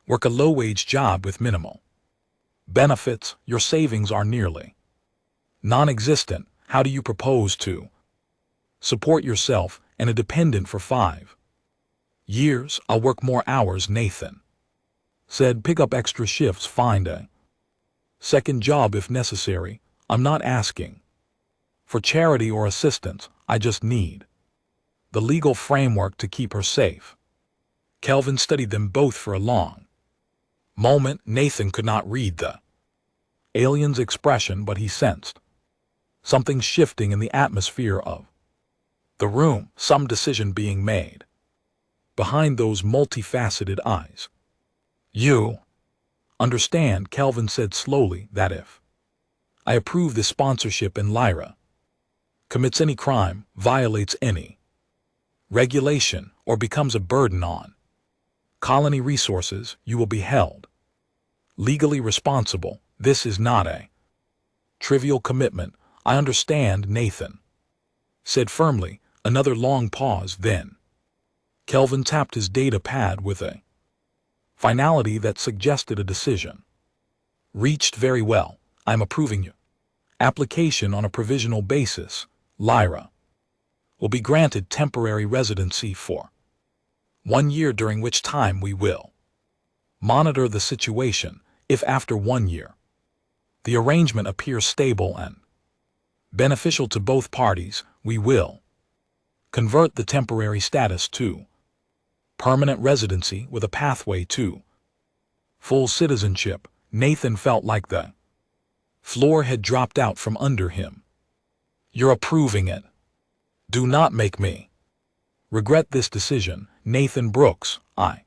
work a low-wage job with minimal benefits. Your savings are nearly non-existent. How do you propose to support yourself and a dependent for 5 years? I'll work more hours, Nathan said. Pick up extra shifts, find a second job if necessary. I'm not asking for charity or assistance. I just need the legal framework to keep her safe. Kelvin studied them both for a long moment. Nathan could not read the alien's expression, but he sensed something shifting in the atmosphere of the room, some decision being made behind those multifaceted eyes. You understand, Kelvin said slowly, that if I approve this sponsorship and Lyra commits any crime, violates any regulation, or becomes a burden on colony resources, you will be held legally responsible. This is not a trivial commitment. I understand, Nathan said firmly. Another long pause, then Kelvin tapped his data pad with a finality that suggested a decision reached. Very well, I'm approving your application on a provisional basis. Lyra will be granted temporary residency for 1 year, during which time we will monitor the situation. If after 1 year the arrangement appears stable and beneficial to both parties, we will convert the temporary status to permanent residency with a pathway to full citizenship. Nathan felt like the floor had dropped out from under him. You're approving it. Do not make me regret this decision, Nathan Brooks. I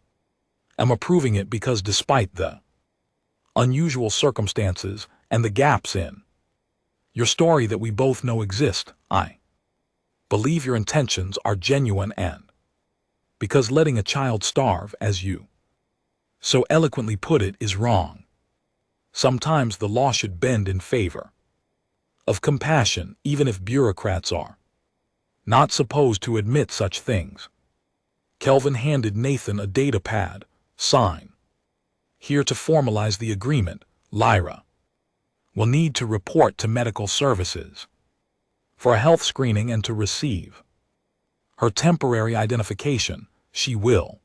am approving it because despite the unusual circumstances and the gaps in your story that we both know exist, I believe your intentions are genuine, and because letting a child starve, as you so eloquently put it, is wrong. Sometimes the law should bend in favor of compassion, even if bureaucrats are not supposed to admit such things. Kelvin handed Nathan a data pad. Sign here to formalize the agreement. Lyra will need to report to medical services for a health screening and to receive her temporary identification. She will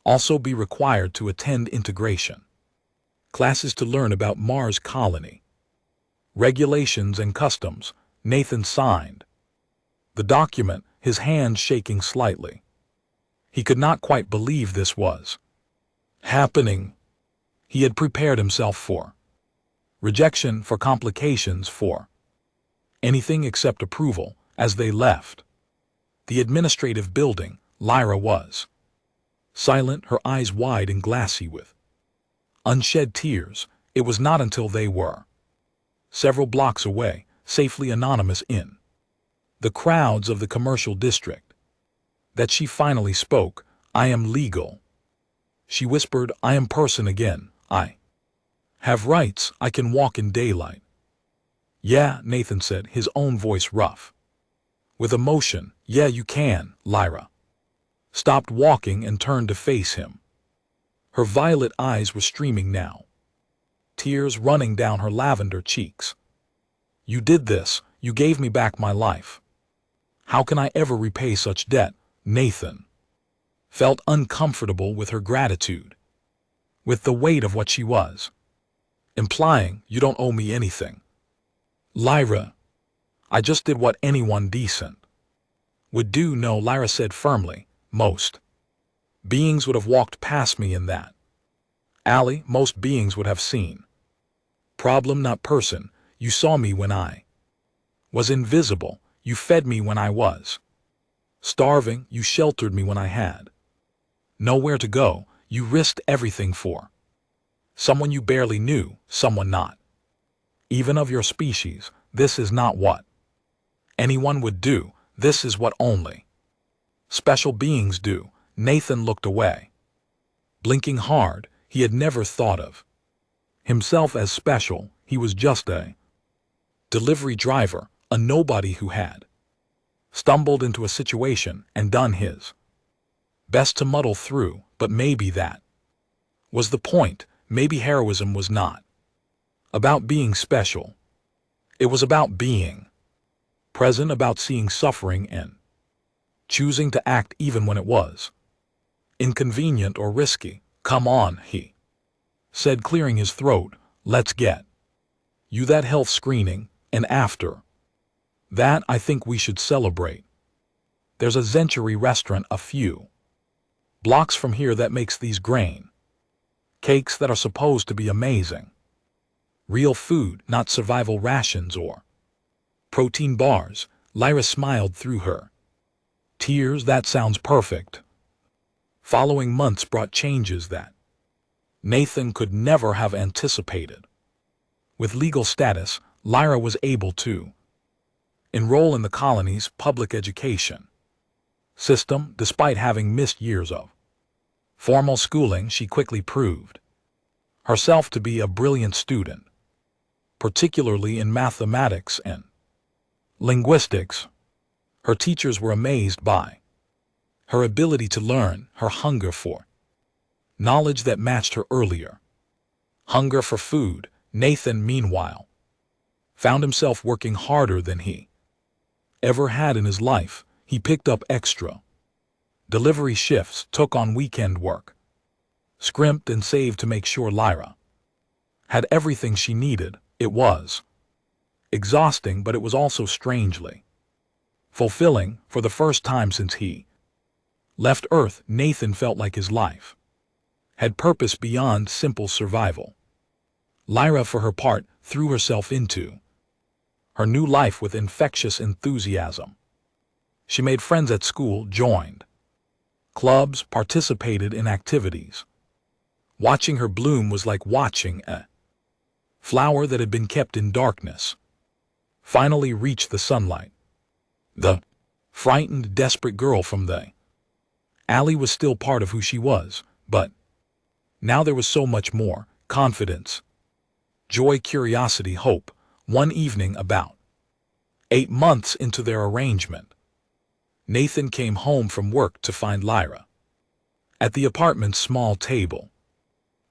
also be required to attend integration classes to learn about Mars colony regulations and customs. Nathan signed the document, his hand shaking slightly. He could not quite believe this was happening. He had prepared himself for rejection, for complications, for anything except approval. As they left the administrative building, Lyra was silent, her eyes wide and glassy with unshed tears. It was not until they were several blocks away, safely anonymous in the crowds of the commercial district, that she finally spoke. I am legal, she whispered. I am person again. I have rights. I can walk in daylight. Yeah, Nathan said, his own voice rough with emotion. Yeah, you can. Lyra stopped walking and turned to face him. Her violet eyes were streaming now, tears running down her lavender cheeks. You did this. You gave me back my life. How can I ever repay such debt? Nathan felt uncomfortable with her gratitude, with the weight of what she was implying. You don't owe me anything, Lyra. I just did what anyone decent would do. No, Lyra said firmly. Most beings would have walked past me in that alley. Most beings would have seen Problem not person, you saw me when I was invisible, you fed me when I was starving, you sheltered me when I had nowhere to go, you risked everything for someone you barely knew, someone not even of your species. This is not what anyone would do, this is what only special beings do. Nathan looked away, blinking hard. He had never thought of himself as special. He was just a delivery driver, a nobody who had stumbled into a situation and done his best to muddle through. But maybe that was the point. Maybe heroism was not about being special. It was about being present, about seeing suffering and choosing to act even when it was inconvenient or risky. Come on, he said, clearing his throat. Let's get you that health screening, and after that I think we should celebrate. There's a Century restaurant a few blocks from here that makes these grain cakes that are supposed to be amazing. Real food, not survival rations or protein bars. Lyra smiled through her tears. That sounds perfect. Following months brought changes that Nathan could never have anticipated. With legal status, Lyra was able to enroll in the colony's public education system. Despite having missed years of formal schooling, she quickly proved herself to be a brilliant student, particularly in mathematics and linguistics. Her teachers were amazed by her ability to learn, her hunger for knowledge that matched her earlier hunger for food. Nathan, meanwhile, found himself working harder than he ever had in his life. He picked up extra delivery shifts, took on weekend work, scrimped and saved to make sure Lyra had everything she needed. It was exhausting, but it was also strangely fulfilling. For the first time since he left Earth, Nathan felt like his life had purpose beyond simple survival. Lyra, for her part, threw herself into her new life with infectious enthusiasm. She made friends at school, joined clubs, participated in activities. Watching her bloom was like watching a flower that had been kept in darkness finally reach the sunlight. The frightened, desperate girl from the alley was still part of who she was, but now there was so much more: confidence, joy, curiosity, hope. One evening, about 8 months into their arrangement, Nathan came home from work to find Lyra at the apartment's small table,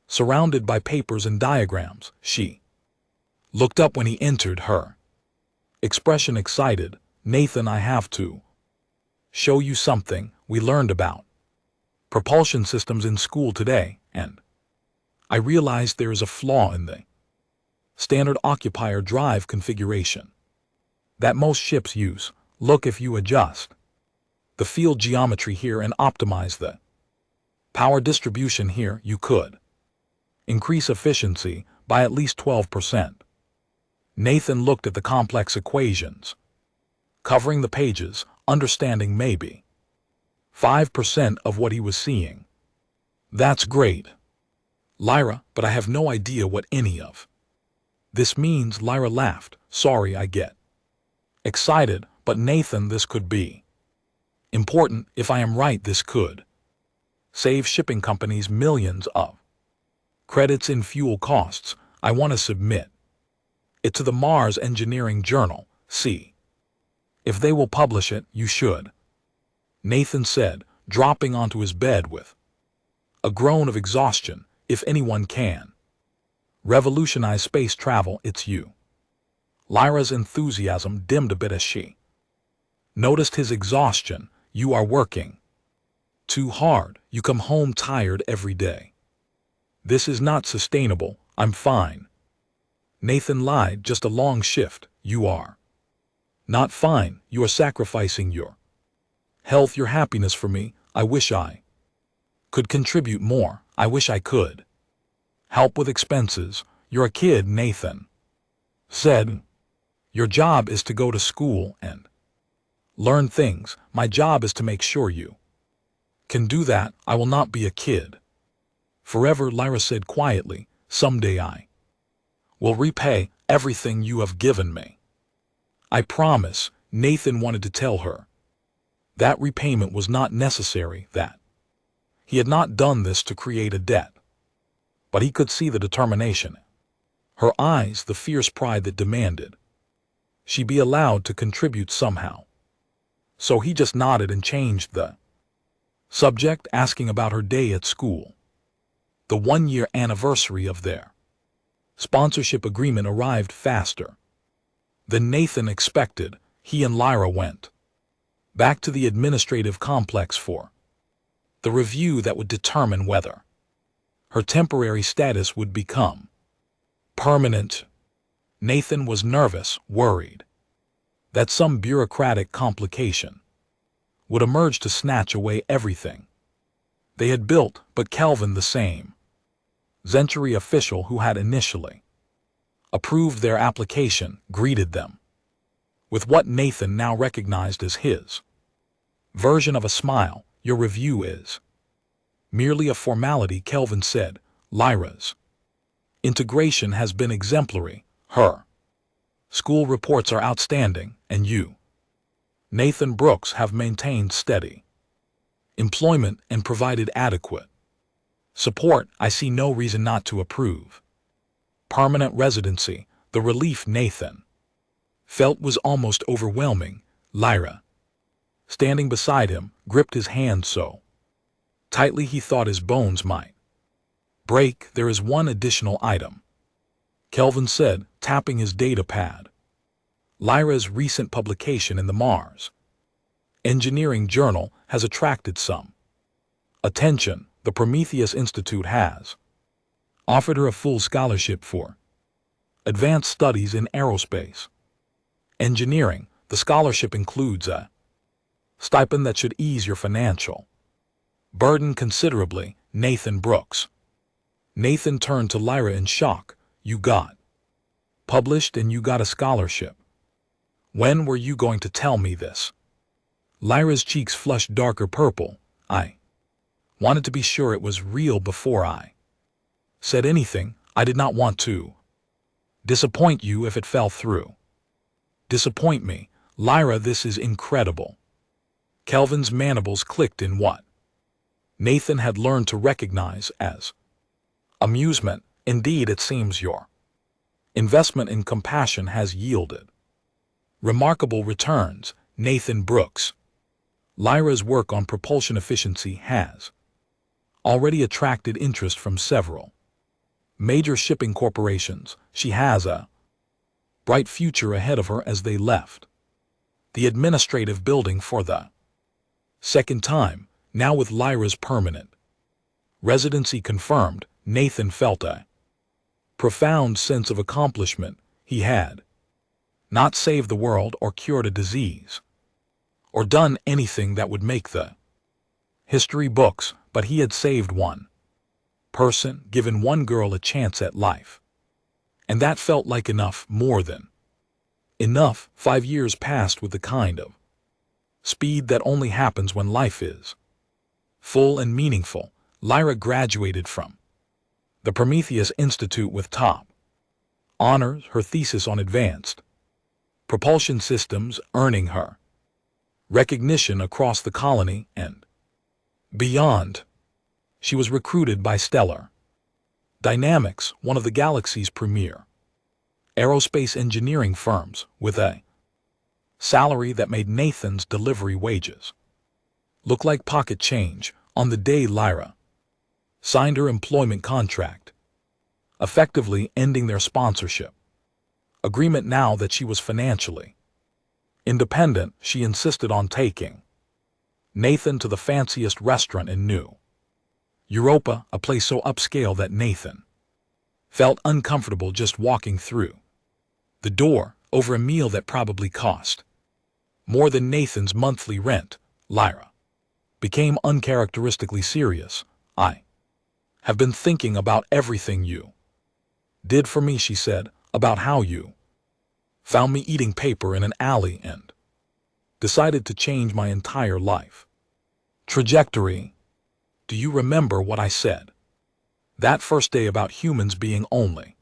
surrounded by papers and diagrams. She looked up when he entered, her expression excited. Nathan, I have to show you something. We learned about propulsion systems in school today, and I realized there is a flaw in the standard occupier drive configuration that most ships use. Look, if you adjust the field geometry here and optimize the power distribution here, you could increase efficiency by at least 12%. Nathan looked at the complex equations covering the pages, understanding maybe 5% of what he was seeing. That's great, Lyra, but I have no idea what any of this means. Lyra laughed. Sorry, I get excited, but Nathan, this could be important. If I am right, this could save shipping companies millions of credits in fuel costs. I want to submit it to the Mars Engineering Journal. See if they will publish it. You should, Nathan said, dropping onto his bed with a groan of exhaustion. If anyone can revolutionize space travel, it's you. Lyra's enthusiasm dimmed a bit as she noticed his exhaustion. You are working too hard. You come home tired every day. This is not sustainable. I'm fine, Nathan lied. Just a long shift. You are not fine. You are sacrificing your health, your happiness for me. I wish I could contribute more. I wish I could help with expenses. You're a kid, Nathan said. Your job is to go to school and learn things. My job is to make sure you can do that. I will not be a kid forever, Lyra said quietly. Someday I will repay everything you have given me. I promise. Nathan wanted to tell her that repayment was not necessary, that he had not done this to create a debt. But he could see the determination, her eyes, the fierce pride that demanded she be allowed to contribute somehow. So he just nodded and changed the subject, asking about her day at school. The 1-year anniversary of their sponsorship agreement arrived faster than Nathan expected. He and Lyra went back to the administrative complex for the review that would determine whether her temporary status would become permanent. Nathan was nervous, worried that some bureaucratic complication would emerge to snatch away everything they had built. But Kelvin, the same Century official who had initially approved their application, greeted them with what Nathan now recognized as his version of a smile. Your review is merely a formality, Kelvin said. Lyra's integration has been exemplary. Her school reports are outstanding, and you, Nathan Brooks, have maintained steady employment and provided adequate support. I see no reason not to approve permanent residency. The relief Nathan felt was almost overwhelming. Lyra, standing beside him, gripped his hand so tightly he thought his bones might break. There is one additional item, Kelvin said, tapping his data pad. Lyra's recent publication in the Mars Engineering Journal has attracted some attention. The Prometheus Institute has offered her a full scholarship for advanced studies in aerospace engineering. The scholarship includes a stipend that should ease your financial burden considerably. Nathan Brooks. Nathan turned to Lyra in shock. You got published and you got a scholarship. When were you going to tell me this? Lyra's cheeks flushed darker purple. I wanted to be sure it was real before I said anything. I did not want to disappoint you if it fell through. Disappoint me? Lyra, this is incredible. Kelvin's mandibles clicked in what Nathan had learned to recognize as amusement. Indeed, it seems your investment in compassion has yielded remarkable returns, Nathan Brooks. Lyra's work on propulsion efficiency has already attracted interest from several major shipping corporations. She has a bright future ahead of her. As they left the administrative building for the second time, now with Lyra's permanent residency confirmed, Nathan felt a profound sense of accomplishment. He had not saved the world or cured a disease or done anything that would make the history books, but he had saved one person, given one girl a chance at life. And that felt like enough, more than enough. 5 years passed with the kind of speed that only happens when life is full and meaningful. Lyra graduated from the Prometheus Institute with top honors, her thesis on advanced propulsion systems earning her recognition across the colony and beyond. She was recruited by Stellar Dynamics, one of the galaxy's premier aerospace engineering firms, with a salary that made Nathan's delivery wages look like pocket change. On the day Lyra signed her employment contract, effectively ending their sponsorship agreement, now that she was financially independent, she insisted on taking Nathan to the fanciest restaurant in New Europa, a place so upscale that Nathan felt uncomfortable just walking through the door, over a meal that probably cost more than Nathan's monthly rent. Lyra became uncharacteristically serious. I have been thinking about everything you Did for me, she said, about how you found me eating paper in an alley and decided to change my entire life trajectory. Do you remember what I said that first day about humans being only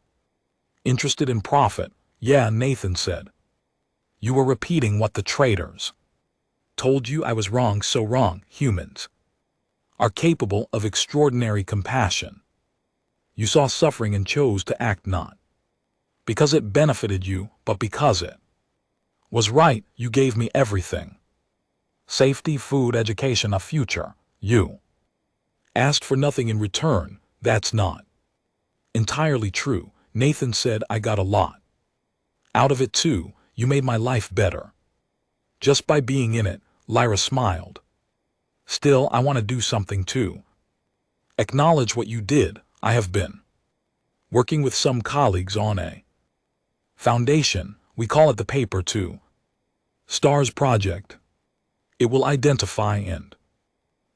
interested in profit? Yeah, Nathan said. You were repeating what the traders told you. I was wrong, so wrong. Humans are capable of extraordinary compassion. You saw suffering and chose to act not because it benefited you, but because it was right. You gave me everything. Safety, food, education, a future. You asked for nothing in return. That's not entirely true. Nathan said, I got a lot out of it too. You made my life better just by being in it. Lyra smiled. Still, I want to do something too. Acknowledge what you did. I have been working with some colleagues on a foundation. We call it the Paper to Stars Project. It will identify and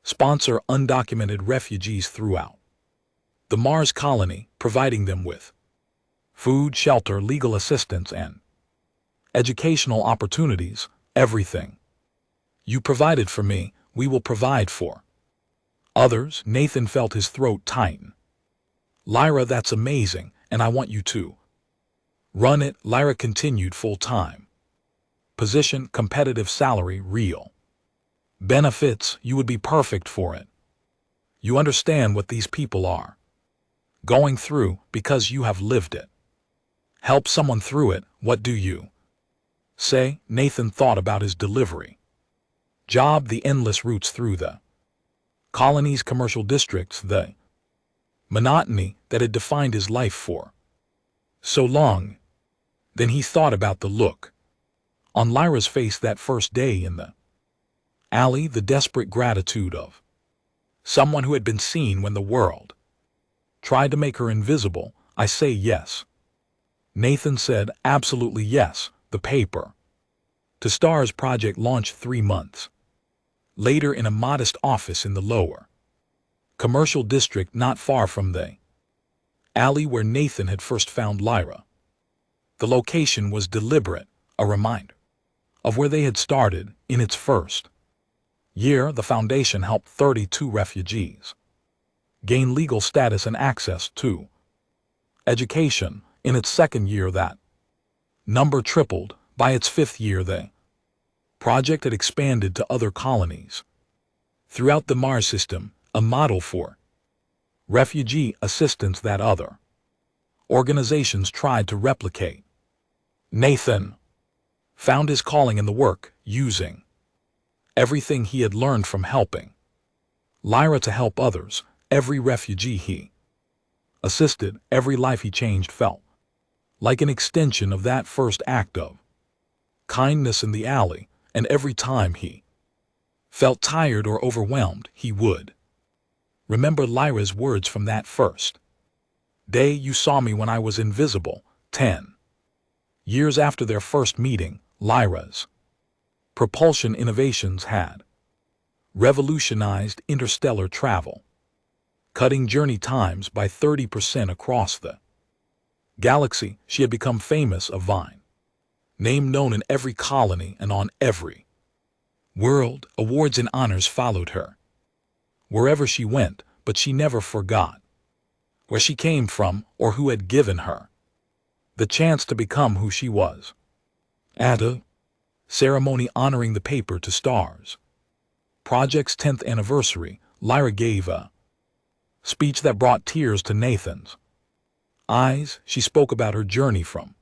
sponsor undocumented refugees throughout the Mars colony, providing them with food, shelter, legal assistance, and educational opportunities. Everything you provided for me, we will provide for others. Nathan felt his throat tighten. Lyra, that's amazing, and I want you to run it. Lyra continued. Full-time position, competitive salary, real benefits. You would be perfect for it. You understand what these people are going through because you have lived it. Help someone through it. What do you say? Nathan thought about his delivery job, the endless routes through the colony's commercial districts, the monotony that had defined his life for so long. Then he thought about the look on Lyra's face that first day in the alley, the desperate gratitude of someone who had been seen when the world tried to make her invisible. I say yes. Nathan said, absolutely yes. The Paper to Stars project launched 3 months later in a modest office in the lower commercial district not far from the alley where Nathan had first found Lyra. The location was deliberate, a reminder of where they had started. In its first year, the foundation helped 32 refugees gain legal status and access to education. In its second year, that number tripled. By its 5th year, the project had expanded to other colonies throughout the Mars system, a model for refugee assistance that other organizations tried to replicate. Nathan found his calling in the work, using everything he had learned from helping Lyra to help others. Every refugee he assisted, every life he changed felt like an extension of that first act of kindness in the alley, and every time he felt tired or overwhelmed, he would remember Lyra's words from that first day. You saw me when I was invisible. 10 years after their first meeting, Lyra's propulsion innovations had revolutionized interstellar travel, cutting journey times by 30% across the galaxy. She had become famous, a vine name known in every colony and on every world. Awards and honors followed her wherever she went, but she never forgot where she came from or who had given her the chance to become who she was. At a ceremony honoring the Paper to Stars project's 10th anniversary, Lyra gave a speech that brought tears to Nathan's eyes. She spoke about her journey from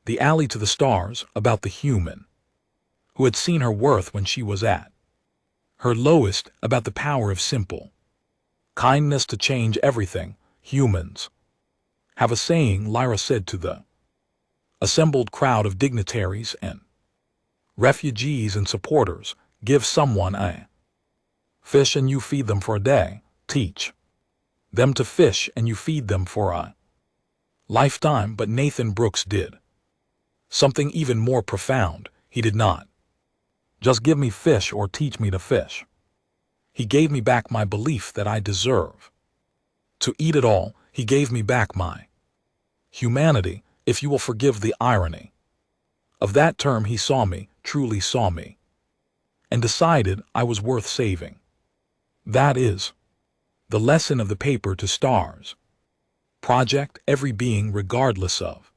the alley to the stars, about the human who had seen her worth when she was at her lowest, about the power of simple kindness to change everything. Humans have a saying, Lyra said to the assembled crowd of dignitaries and refugees and supporters. Give someone a fish and you feed them for a day. Teach them to fish and you feed them for a lifetime. But Nathan Brooks did something even more profound. He did not just give me fish or teach me to fish. He gave me back my belief that I deserve to eat it all. He gave me back my Humanity, if you will forgive the irony. Of that term he saw me, truly saw me, and decided I was worth saving. That is the lesson of the paper to stars. Project every being regardless of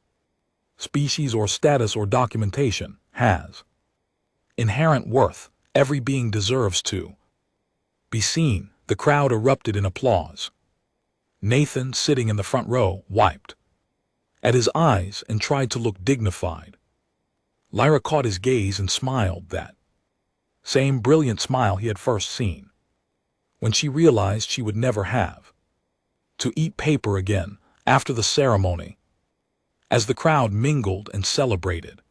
species or status or documentation has inherent worth. Every being deserves to be seen. The crowd erupted in applause. Nathan, sitting in the front row, wiped at his eyes and tried to look dignified. Lyra caught his gaze and smiled, that same brilliant smile he had first seen when she realized she would never have to eat paper again after the ceremony. As the crowd mingled and celebrated,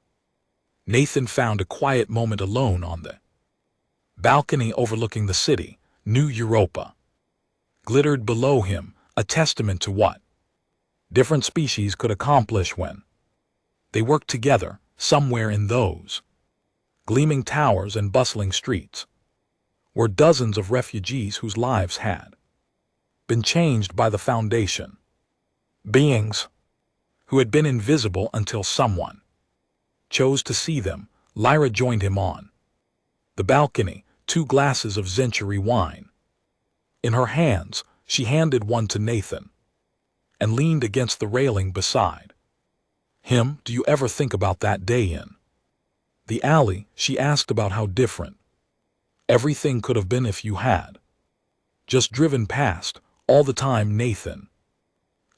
Nathan found a quiet moment alone on the balcony overlooking the city. New Europa glittered below him, a testament to what different species could accomplish when they worked together. Somewhere in those gleaming towers and bustling streets were dozens of refugees whose lives had been changed by the Foundation. Beings who had been invisible until someone chose to see them. Lyra joined him on the balcony, 2 glasses of century wine in her hands. She handed one to Nathan and leaned against the railing beside him. Do you ever think about that day in the alley? She asked. About how different everything could have been if you had just driven past all the time. Nathan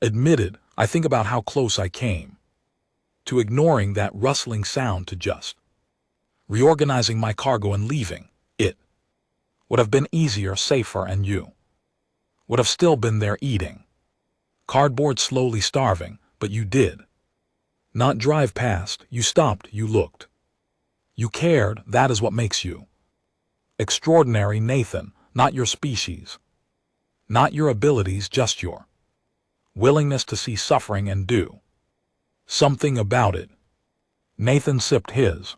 admitted. I think about how close I came to ignoring that rustling sound, to just reorganizing my cargo and leaving. It would have been easier, safer, and you would have still been there eating cardboard, slowly starving. But you did not drive past. You stopped, you looked, you cared. That is what makes you extraordinary, Nathan. Not your species, not your abilities, just your willingness to see suffering and do something about it. Nathan sipped his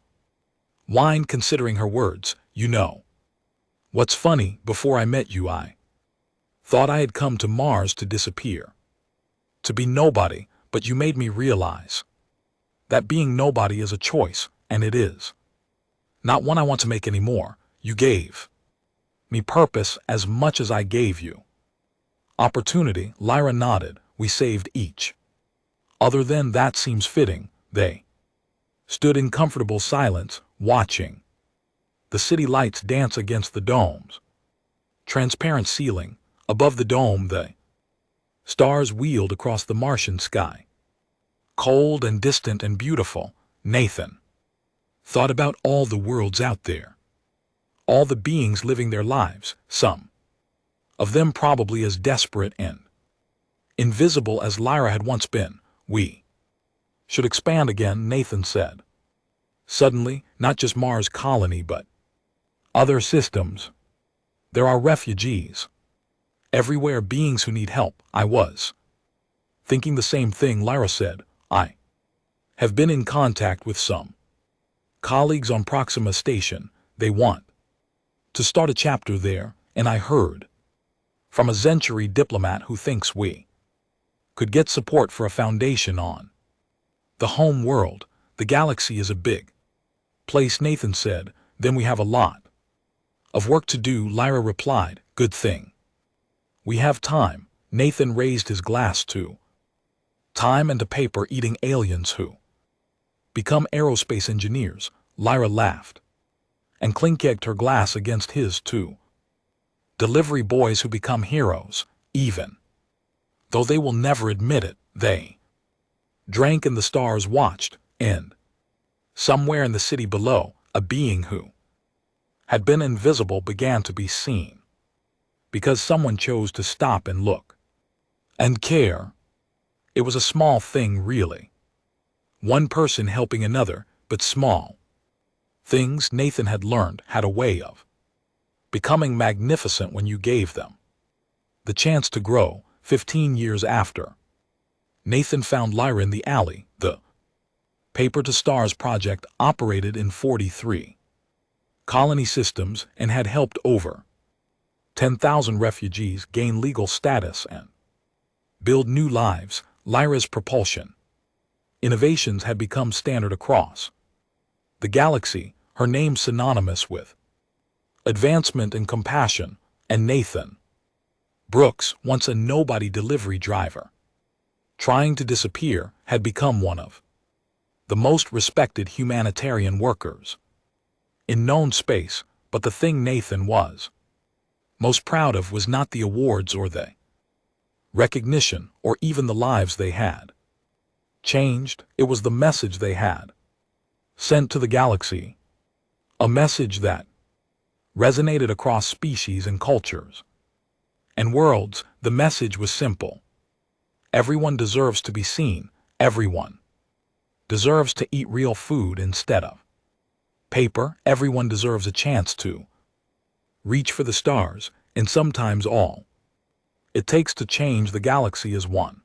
wine, considering her words. You know what's funny? Before I met you, I thought I had come to Mars to disappear, to be nobody. But you made me realize that being nobody is a choice, and it is not one I want to make anymore. You gave me purpose as much as I gave you opportunity. Lyra nodded. We saved each other then. That seems fitting. They stood in comfortable silence, watching the city lights dance against the dome's transparent ceiling. Above the dome, the stars wheeled across the Martian sky, cold and distant and beautiful. Nathan thought about all the worlds out there, all the beings living their lives, some of them probably as desperate and invisible as Lyra had once been. We should expand again, Nathan said. Suddenly, not just Mars colony, but other systems. There are refugees everywhere, beings who need help. I was thinking the same thing, Lyra said. I have been in contact with some colleagues on Proxima Station. They want to start a chapter there, and I heard from a Century diplomat who thinks we could get support for a foundation on the home world. The galaxy is a big place, Nathan said. Then we have a lot of work to do, Lyra replied. Good thing we have time. Nathan raised his glass to time and to paper eating aliens who become aerospace engineers. Lyra laughed and clinkegged her glass against his too. Delivery boys who become heroes, even though they will never admit it. They drank and the stars watched, and somewhere in the city below, a being who had been invisible began to be seen, because someone chose to stop and look and care. It was a small thing, really. One person helping another, but small things, Nathan had learned, had a way of becoming magnificent when you gave them the chance to grow. 15 years after Nathan found Lyra in the alley, the Paper to Stars project operated in 43 colony systems and had helped over 10,000 refugees gain legal status and build new lives. Lyra's propulsion Innovations had become standard across the galaxy, her name synonymous with advancement and compassion, and Nathan Brooks, once a nobody delivery driver, trying to disappear, had become one of the most respected humanitarian workers in known space. But the thing Nathan was most proud of was not the awards or the recognition or even the lives they had changed. It was the message they had sent to the galaxy, a message that resonated across species and cultures and worlds. The message was simple. Everyone deserves to be seen. Everyone deserves to eat real food instead of paper. Everyone deserves a chance to reach for the stars, and sometimes all it takes to change the galaxy is one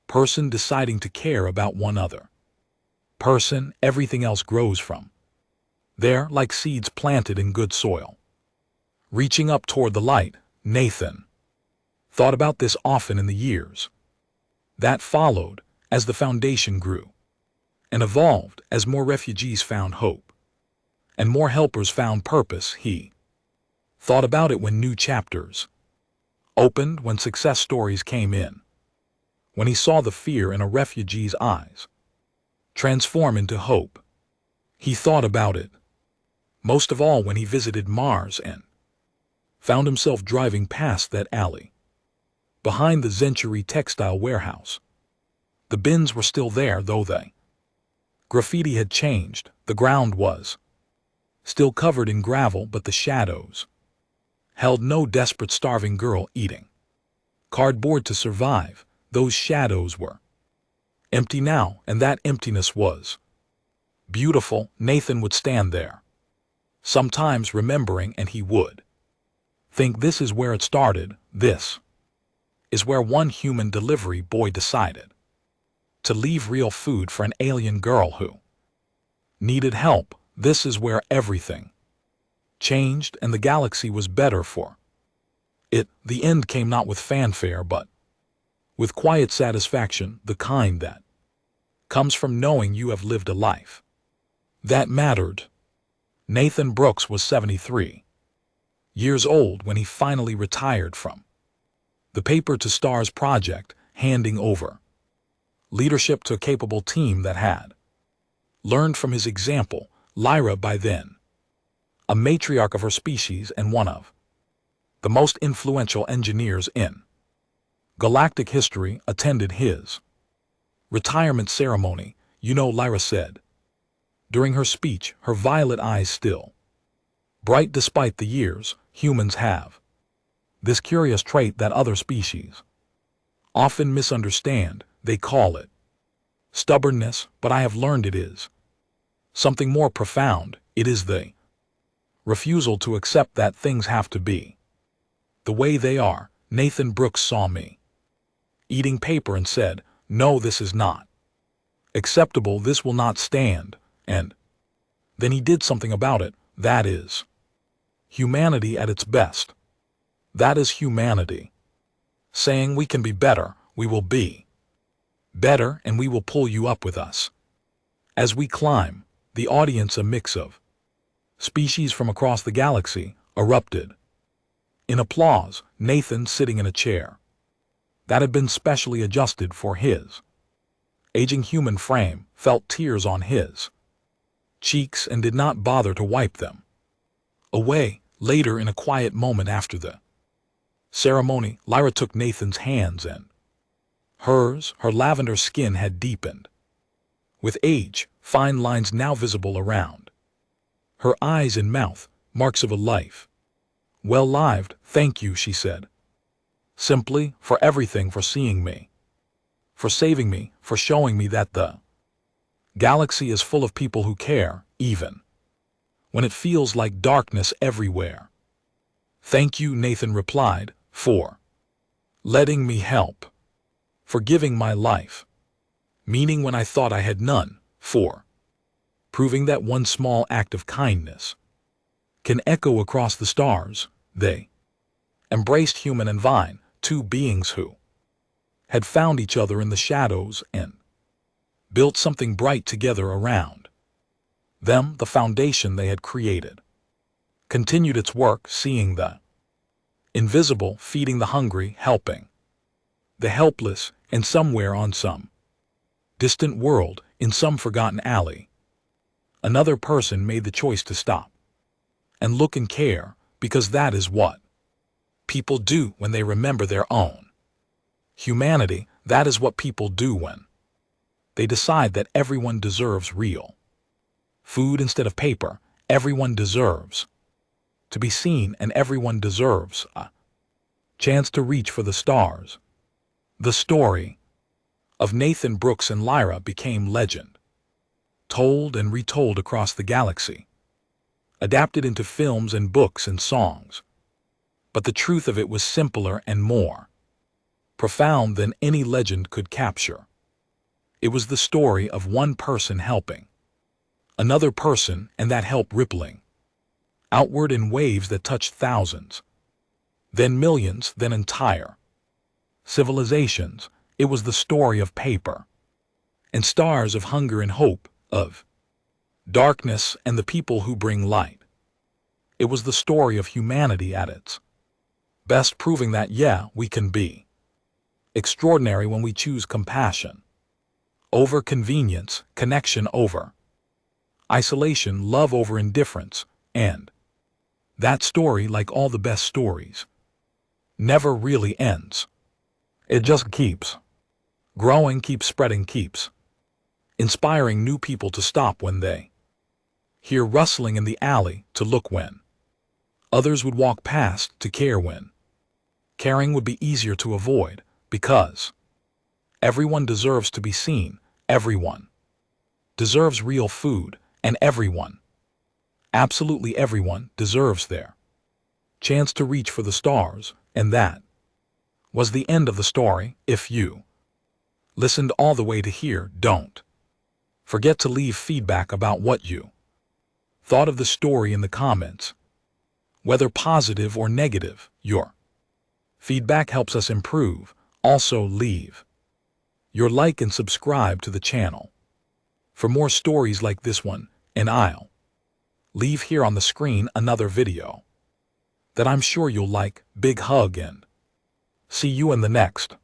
person deciding to care about one other person. Everything else grows from there, like seeds planted in good soil. Reaching up toward the light, Nathan thought about this often in the years that followed, as the foundation grew and evolved, as more refugees found hope and more helpers found purpose. He thought about it when new chapters opened, when success stories came in, when he saw the fear in a refugee's eyes transform into hope. He thought about it most of all when he visited Mars and found himself driving past that alley behind the Century textile warehouse. The bins were still there, though the graffiti had changed. The ground was still covered in gravel, but the shadows held no desperate starving girl eating cardboard to survive. Those shadows were empty now, and that emptiness was beautiful. Nathan would stand there, sometimes remembering, and he would think, this is where it started. This is where one human delivery boy decided to leave real food for an alien girl who needed help. This is where everything changed, and the galaxy was better for it. The end came not with fanfare, but with quiet satisfaction, the kind that comes from knowing you have lived a life that mattered. Nathan Brooks was 73 years old when he finally retired from the Paper to Stars project, handing over leadership to a capable team that had learned from his example. Lyra, by then a matriarch of her species and one of the most influential engineers in galactic history, attended his retirement ceremony. You know, Lyra said during her speech, her violet eyes still bright despite the years. Humans have this curious trait that other species often misunderstand. They call it stubbornness, but I have learned it is something more profound. It is the refusal to accept that things have to be the way they are. Nathan Brooks saw me eating paper and said, no, this is not acceptable. This will not stand. And then he did something about it. That is humanity at its best. That is humanity saying, we can be better. We will be better, and we will pull you up with us as we climb. The audience, a mix of species from across the galaxy, erupted in applause. Nathan, sitting in a chair that had been specially adjusted for his aging human frame, felt tears on his cheeks and did not bother to wipe them away. Later, in a quiet moment after the ceremony, Lyra took Nathan's hands and hers. Her lavender skin had deepened with age, fine lines now visible around her eyes and mouth, marks of a life well lived. Thank you, she said simply, for everything, for seeing me, for saving me, for showing me that the galaxy is full of people who care, even when it feels like darkness everywhere. Thank you, Nathan replied, for letting me help, for giving my life meaning when I thought I had none, for proving that one small act of kindness can echo across the stars. They embraced human and vine, two beings who had found each other in the shadows and built something bright together around them, the foundation they had created. Continued its work, seeing the invisible, feeding the hungry, helping the helpless, and somewhere on some distant world, in some forgotten alley, another person made the choice to stop and look and care, because that is what people do when they remember their own humanity. That is what people do when they decide that everyone deserves real food instead of paper. Everyone deserves to be seen, and everyone deserves a chance to reach for the stars. The story of Nathan Brooks and Lyra became legend, told and retold across the galaxy, adapted into films and books and songs. But the truth of it was simpler and more profound than any legend could capture. It was the story of one person helping another person, and that help rippling outward in waves that touched thousands, then millions, then entire civilizations. It was the story of paper and stars, of hunger and hope, of darkness and the people who bring light. It was the story of humanity at its best, proving that, yeah, we can be extraordinary when we choose compassion over convenience, connection over isolation, love over indifference. And that story, like all the best stories, never really ends. It just keeps growing, keeps spreading, keeps inspiring new people to stop when they hear rustling in the alley, to look when others would walk past, to care when caring would be easier to avoid, because everyone deserves to be seen, everyone deserves real food, and everyone, absolutely everyone, deserves their chance to reach for the stars. And that was the end of the story. If you listened all the way to here, don't forget to leave feedback about what you thought of the story in the comments, whether positive or negative. Your feedback helps us improve. Also, leave your like and subscribe to the channel for more stories like this one, and I'll leave here on the screen another video that I'm sure you'll like. Big hug, and see you in the next